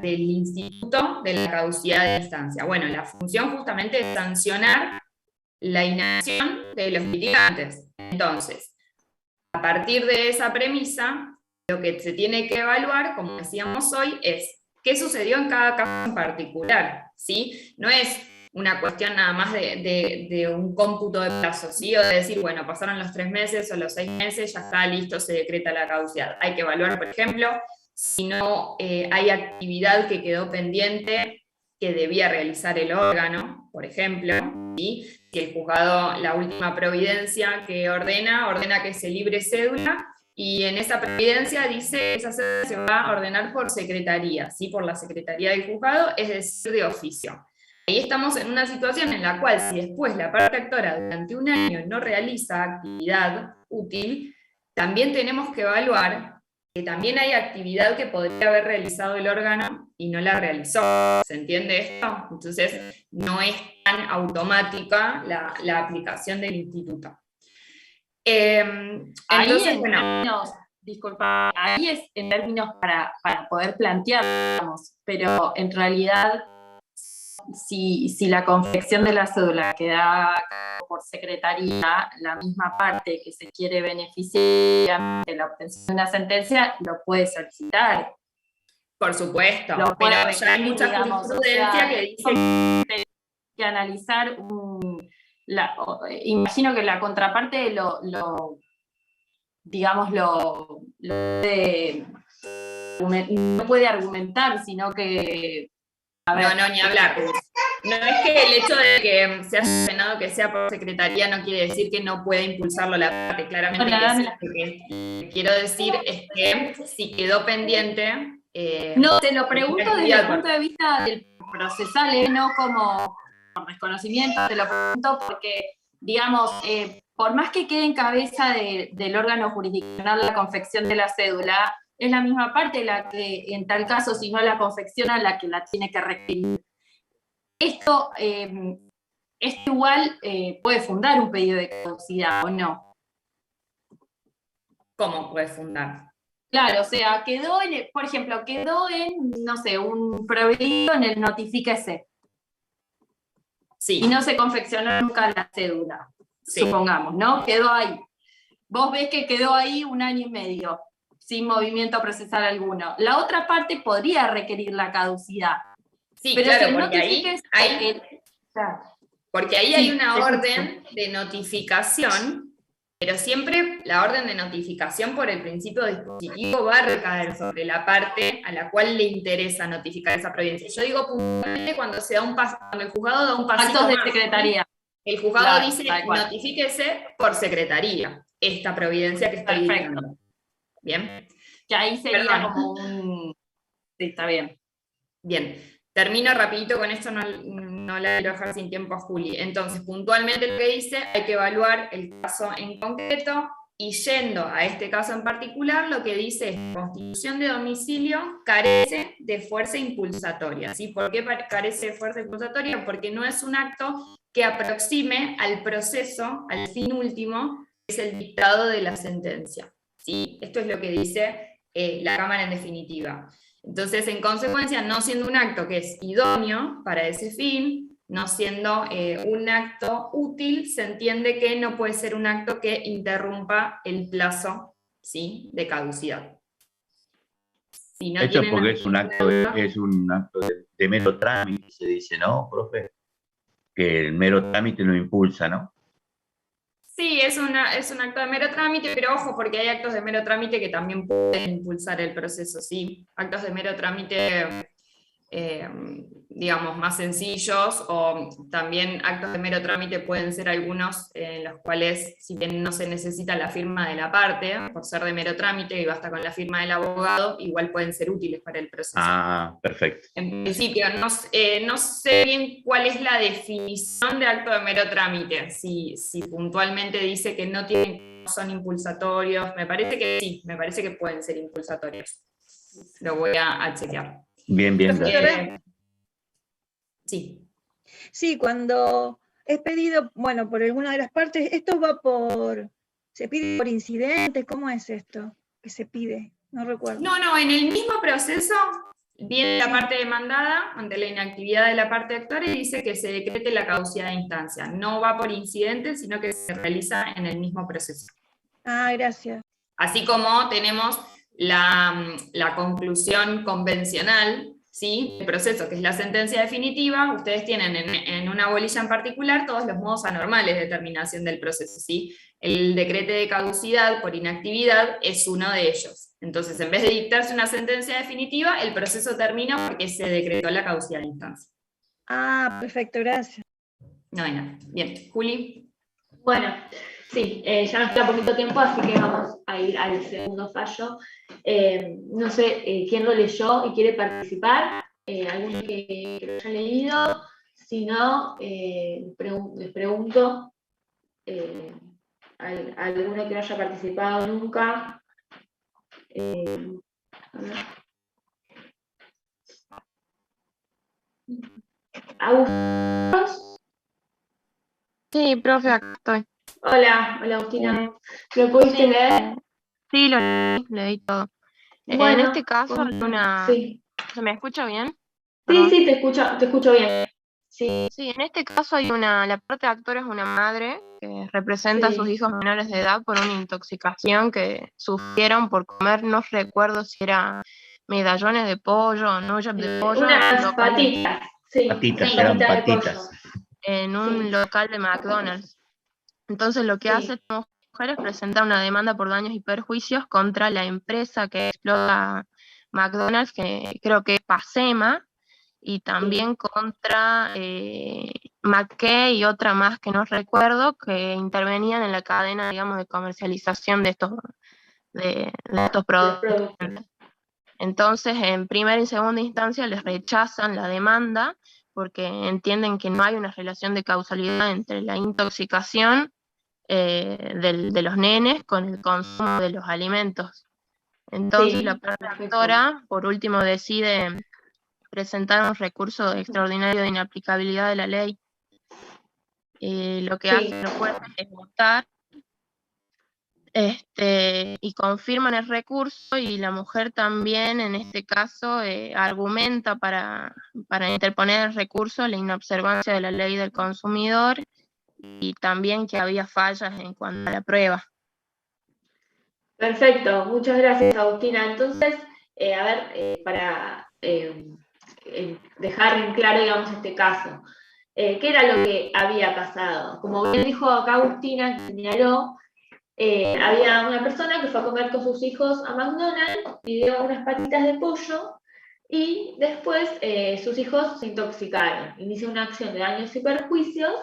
del instituto de la caducidad de instancia? Bueno, la función justamente es sancionar la inacción de los litigantes. Entonces, a partir de esa premisa, lo que se tiene que evaluar, como decíamos hoy, es qué sucedió en cada caso en particular, ¿sí? No es una cuestión nada más de un cómputo de plazos, ¿sí? O de decir, bueno, pasaron los 3 meses o los 6 meses, ya está, listo, se decreta la caducidad. Hay que evaluar, por ejemplo, si no hay actividad que quedó pendiente que debía realizar el órgano, por ejemplo, ¿sí? Si el juzgado, la última providencia que ordena que se libre cédula, y en esa providencia dice, esa cédula se va a ordenar por secretaría, ¿sí? Por la secretaría del juzgado, es decir, de oficio. Ahí estamos en una situación en la cual, si después la parte actora durante un año no realiza actividad útil, también tenemos que evaluar que también hay actividad que podría haber realizado el órgano y no la realizó. ¿Se entiende esto? Entonces, no es tan automática la aplicación del instituto. Entonces, disculpa, ahí es en términos para poder plantear, digamos, pero en realidad, si la confección de la cédula queda por secretaría, la misma parte que se quiere beneficiar de la obtención de una sentencia lo puede solicitar. Por supuesto, pero ya hay mucha jurisprudencia que dice que analizar imagino que la contraparte no puede argumentar, sino que... No, ni hablar. No es que el hecho de que se haya ordenado que sea por secretaría no quiere decir que no puede impulsarlo la parte. Claramente lo que quiero decir es que si quedó pendiente... no, te lo pregunto desde el punto de vista del procesal, no como por desconocimiento, te lo pregunto porque, digamos, por más que quede en cabeza del órgano jurisdiccional la confección de la cédula, es la misma parte la que, en tal caso, si no la confecciona, la que la tiene que requerir. Esto igual puede fundar un pedido de caducidad, ¿o no? ¿Cómo puede fundar? Claro, o sea, por ejemplo, quedó en, no sé, un proveído en el notifíquese. Sí. Y no se confeccionó nunca la cédula, sí. Supongamos, ¿no? Quedó ahí. Vos ves que quedó ahí 1 año y medio, sin movimiento procesal alguno. La otra parte podría requerir la caducidad. Sí, pero claro, si el porque ahí hay una orden de notificación, pero siempre la orden de notificación por el principio dispositivo va a recaer sobre la parte a la cual le interesa notificar esa providencia. Yo digo puntualmente cuando el juzgado da un pasito actos de más, secretaría. El juzgado dice, notifíquese por secretaría esta providencia que estoy dictando. ¿Bien? Que ahí sería como un... Sí, está bien. Bien. Termino rapidito con esto, no la quiero dejar sin tiempo a Juli. Entonces, puntualmente lo que dice, hay que evaluar el caso en concreto, y yendo a este caso en particular, lo que dice es que la constitución de domicilio carece de fuerza impulsatoria. ¿Sí? ¿Por qué carece de fuerza impulsatoria? Porque no es un acto que aproxime al proceso, al fin último, que es el dictado de la sentencia. ¿Sí? Esto es lo que dice la Cámara en definitiva. Entonces, en consecuencia, no siendo un acto que es idóneo para ese fin, no siendo un acto útil, se entiende que no puede ser un acto que interrumpa el plazo, ¿sí?, de caducidad. Si no Esto porque es un acto de mero trámite, se dice, ¿no, profe? Que el mero trámite lo impulsa, ¿no? Sí, es un acto de mero trámite, pero ojo, porque hay actos de mero trámite que también pueden impulsar el proceso, ¿sí? Actos de mero trámite, digamos, más sencillos, o también actos de mero trámite pueden ser algunos en los cuales, si bien no se necesita la firma de la parte, por ser de mero trámite y basta con la firma del abogado, igual pueden ser útiles para el proceso. Ah, perfecto. En principio, no sé bien cuál es la definición de acto de mero trámite, si puntualmente dice que no son impulsatorios, me parece que sí, me parece que pueden ser impulsatorios. Lo voy a chequear. Bien, gracias. Sí. Sí, cuando es pedido, bueno, por alguna de las partes, esto va se pide por incidentes, ¿cómo es esto que se pide? No recuerdo. No, en el mismo proceso viene la parte demandada ante la inactividad de la parte actora y dice que se decrete la caducidad de instancia. No va por incidentes, sino que se realiza en el mismo proceso. Ah, gracias. Así como tenemos la conclusión convencional, ¿sí?, el proceso, que es la sentencia definitiva. Ustedes tienen en una bolilla en particular todos los modos anormales de terminación del proceso, ¿sí? El decrete de caducidad por inactividad es uno de ellos. Entonces, en vez de dictarse una sentencia definitiva, el proceso termina porque se decretó la caducidad de instancia. Ah, perfecto, gracias. No hay nada. Bien, Juli. Bueno, sí, ya nos queda poquito tiempo, así que vamos a ir al segundo fallo. No sé quién lo leyó y quiere participar, alguno que lo haya leído. Si no, les pregunto a alguno que no haya participado nunca. ¿Agustín? Sí, profe, acá estoy. Hola Agustina. ¿Lo pudiste leer? Sí, lo leí todo. Bueno, en este caso hay una... Sí. ¿Se me escucha bien? Sí, te escucho bien. Sí, en este caso hay la parte de actor es una madre que representa a sus hijos menores de edad por una intoxicación que sufrieron por comer, no recuerdo si era medallones de pollo o nugget de pollo. Unas patitas. Eran patitas. En un local de McDonald's. Entonces lo que hace esta mujer es presentar una demanda por daños y perjuicios contra la empresa que explota McDonald's, que creo que es Pacema, y también contra McKay y otra más que no recuerdo, que intervenían en la cadena, digamos, de comercialización de estos productos. Entonces, en primera y segunda instancia les rechazan la demanda porque entienden que no hay una relación de causalidad entre la intoxicación de los nenes con el consumo de los alimentos. Entonces, Sí, la promotora, por último, decide presentar un recurso extraordinario de inaplicabilidad de la ley. Lo que hacen los jueces es votar y confirman el recurso, y la mujer también, en este caso, argumenta para interponer el recurso la inobservancia de la ley del consumidor y también que había fallas en cuanto a la prueba. perfecto, muchas gracias, Agustina. Entonces, para dejar en claro, digamos, este caso, ¿qué era lo que había pasado? Como bien dijo acá Agustina, que señaló, había una persona que fue a comer con sus hijos a McDonald's, pidió unas patitas de pollo, y después sus hijos se intoxicaron. Inició una acción de daños y perjuicios,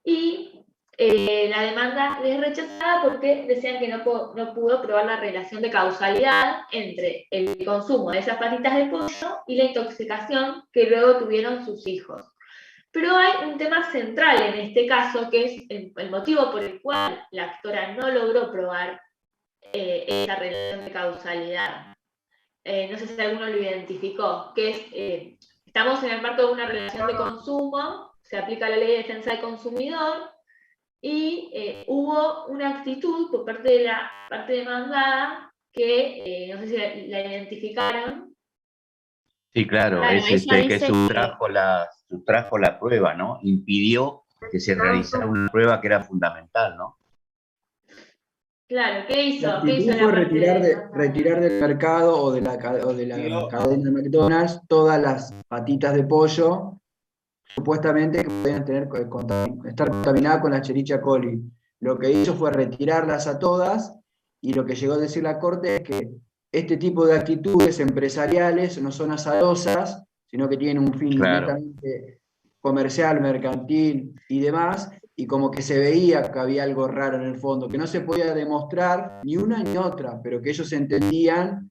y la demanda es rechazada porque decían que no pudo probar la relación de causalidad entre el consumo de esas patitas de pollo y la intoxicación que luego tuvieron sus hijos. Pero hay un tema central en este caso, que es el motivo por el cual la actora no logró probar esa relación de causalidad. No sé si alguno lo identificó, que es, estamos en el marco de una relación de consumo, se aplica la ley de defensa del consumidor, y hubo una actitud por parte de la parte demandada que, no sé si la identificaron. Sí, claro, Claro, es ella que dice sustrajo la prueba, ¿no? Impidió que se realizara una prueba que era fundamental, ¿no? Claro, ¿qué hizo? La ¿Qué hizo actitud fue la parte retirar del mercado o de la cadena de McDonald's todas las patitas de pollo, supuestamente que podían estar contaminadas con la Escherichia coli. Lo que hizo fue retirarlas a todas, y lo que llegó a decir la Corte es que este tipo de actitudes empresariales no son azarosas, sino que tienen un fin netamente comercial, mercantil y demás, y como que se veía que había algo raro en el fondo, que no se podía demostrar ni una ni otra, pero que ellos entendían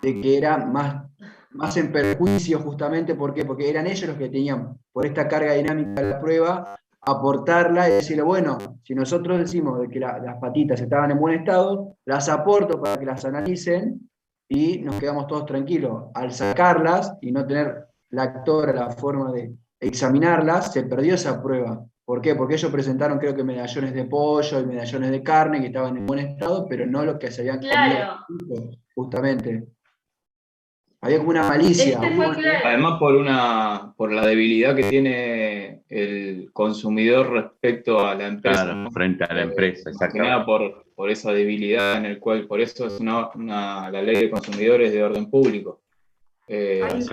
de que era más en perjuicio justamente, ¿por qué? Porque eran ellos los que tenían, por esta carga dinámica de la prueba, aportarla y decirle, bueno, si nosotros decimos de que las patitas estaban en buen estado, las aporto para que las analicen y nos quedamos todos tranquilos. Al sacarlas y no tener la actora la forma de examinarlas, se perdió esa prueba. ¿Por qué? Porque ellos presentaron, creo que medallones de pollo y medallones de carne que estaban en buen estado, pero no los que se habían comido, justamente. Había como una malicia. Además, por la debilidad que tiene el consumidor respecto a la empresa. Claro, ¿no? frente a la empresa, exactamente. Por esa debilidad en el cual, por eso es la ley de consumidores de orden público. Eso dice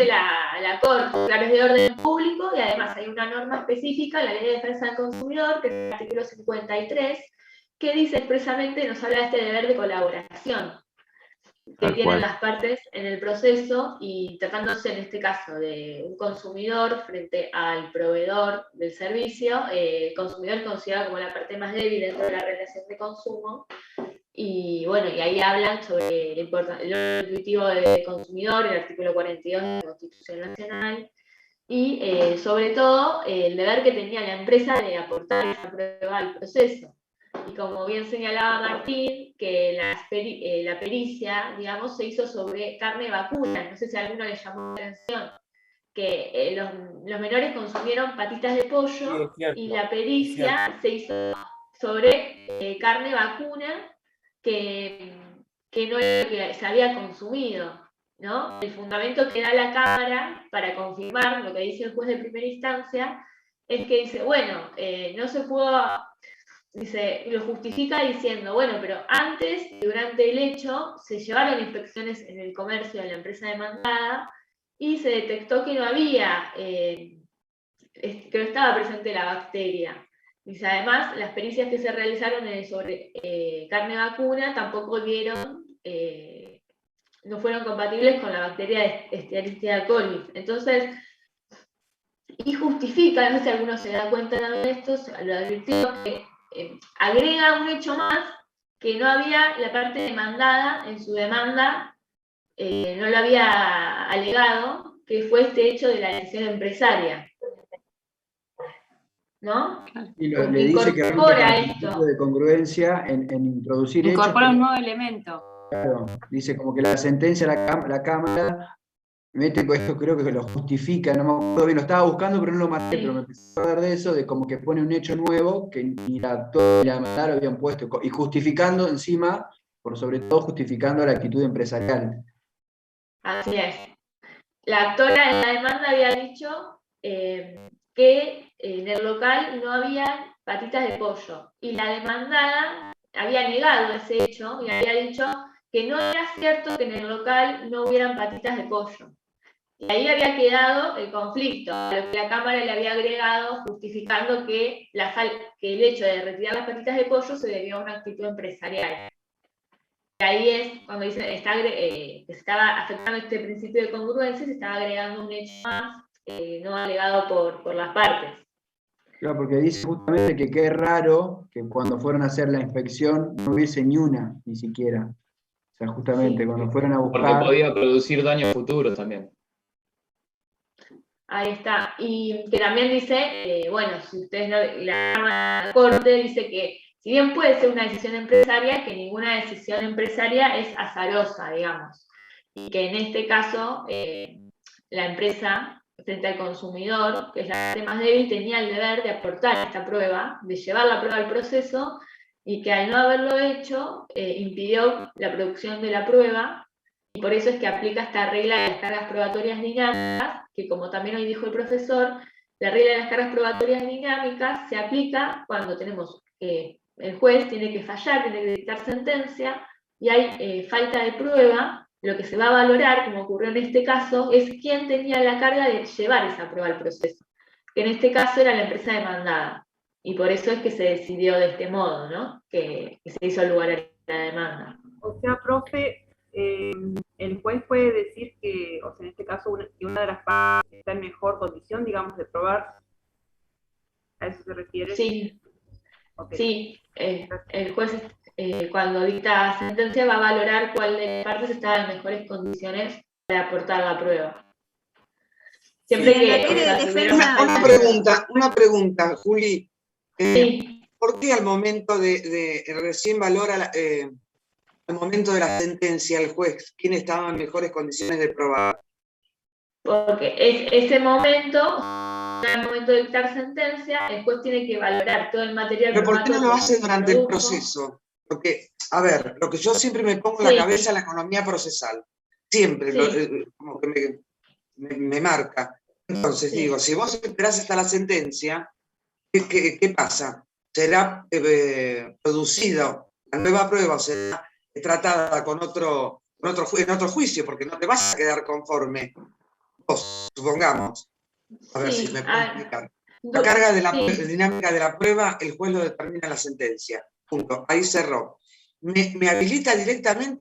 la Corte, claro, es de orden público, y además hay una norma específica, la Ley de Defensa del Consumidor, que es el artículo 53, que dice expresamente, nos habla de este deber de colaboración que tienen las partes en el proceso, y tratándose en este caso de un consumidor frente al proveedor del servicio, el consumidor es considerado como la parte más débil dentro de la relación de consumo. Y bueno, y ahí hablan sobre el orden intuitivo del consumidor, el artículo 42 de la Constitución Nacional, y sobre todo el deber que tenía la empresa de aportar esa prueba al proceso. Y como bien señalaba Martín, que la pericia, digamos, se hizo sobre carne vacuna. No sé si a alguno le llamó la atención, que los menores consumieron patitas de pollo, y la pericia se hizo sobre carne vacuna, que no era lo que se había consumido, ¿no? El fundamento que da la Cámara para confirmar lo que dice el juez de primera instancia es que dice, bueno, no se pudo, dice, lo justifica diciendo, bueno, pero antes y durante el hecho se llevaron inspecciones en el comercio de la empresa demandada y se detectó que no había, que no estaba presente la bacteria. Dice, además, las pericias que se realizaron sobre carne vacuna tampoco dieron, no fueron compatibles con la bacteria de Escherichia coli. Entonces, y justifica, no sé si alguno se da cuenta de esto, lo advirtió, que agrega un hecho más, que no había, la parte demandada en su demanda, no lo había alegado, que fue este hecho de la decisión empresaria. ¿No? Y le dice que incorpora el principio de congruencia en introducir hechos. Incorpora un nuevo elemento. Claro, dice como que la sentencia, la Cámara mete esto, creo que lo justifica, no me acuerdo bien, lo estaba buscando pero no lo maté, pero me empecé a hablar de eso, de como que pone un hecho nuevo que ni la actora ni la demandada lo habían puesto, y justificando encima, por sobre todo justificando la actitud empresarial. Así es. La actora en la demanda había dicho que en el local no había patitas de pollo, y la demandada había negado ese hecho y había dicho que no era cierto que en el local no hubieran patitas de pollo. Y ahí había quedado el conflicto, a lo que la Cámara le había agregado justificando que el hecho de retirar las patitas de pollo se debió a una actitud empresarial. Y ahí es cuando dice que se estaba afectando este principio de congruencia, se estaba agregando un hecho más no alegado por las partes. Claro, porque dice justamente que qué raro que cuando fueron a hacer la inspección no hubiese ni una, ni siquiera. O sea, justamente cuando fueron a buscar... Porque podía producir daños futuros también. Ahí está. Y que también dice, bueno, si ustedes la Corte dice que si bien puede ser una decisión empresaria, que ninguna decisión empresaria es azarosa, digamos. Y que en este caso, la empresa, frente al consumidor, que es la parte más débil, tenía el deber de aportar esta prueba, de llevar la prueba al proceso, y que al no haberlo hecho, impidió la producción de la prueba, y por eso es que aplica esta regla de las cargas probatorias dinámicas, que como también hoy dijo el profesor, la regla de las cargas probatorias dinámicas se aplica cuando tenemos el juez tiene que fallar, tiene que dictar sentencia, y hay falta de prueba. Lo que se va a valorar, como ocurrió en este caso, es quién tenía la carga de llevar esa prueba al proceso, que en este caso era la empresa demandada, y por eso es que se decidió de este modo, ¿no? Que se hizo lugar a la demanda. O sea, profe, el juez puede decir que, o sea, en este caso, que una de las partes está en mejor condición, digamos, de probar. ¿A eso se refiere? Sí. Okay. Sí, el juez cuando dicta sentencia va a valorar cuál de las partes está en mejores condiciones para aportar la prueba. Siempre que una pregunta, Juli. Sí. ¿Por qué al momento recién valora al momento de la sentencia el juez quién estaba en mejores condiciones de probar? Porque ese momento, al momento de dictar sentencia, el juez tiene que valorar todo el material. ¿Pero por qué no lo hace durante el proceso? Porque, a ver, lo que yo siempre me pongo en la cabeza es la economía procesal. Siempre, como que me marca. Entonces digo, si vos esperás hasta la sentencia, ¿qué pasa? ¿Será producido la nueva prueba o será tratada en otro juicio? Porque no te vas a quedar conforme. Vos, supongamos, a ver si me puedo explicar. La carga de la dinámica de la prueba, el juez lo determina en la sentencia. Punto. Ahí cerró. Me habilita directamente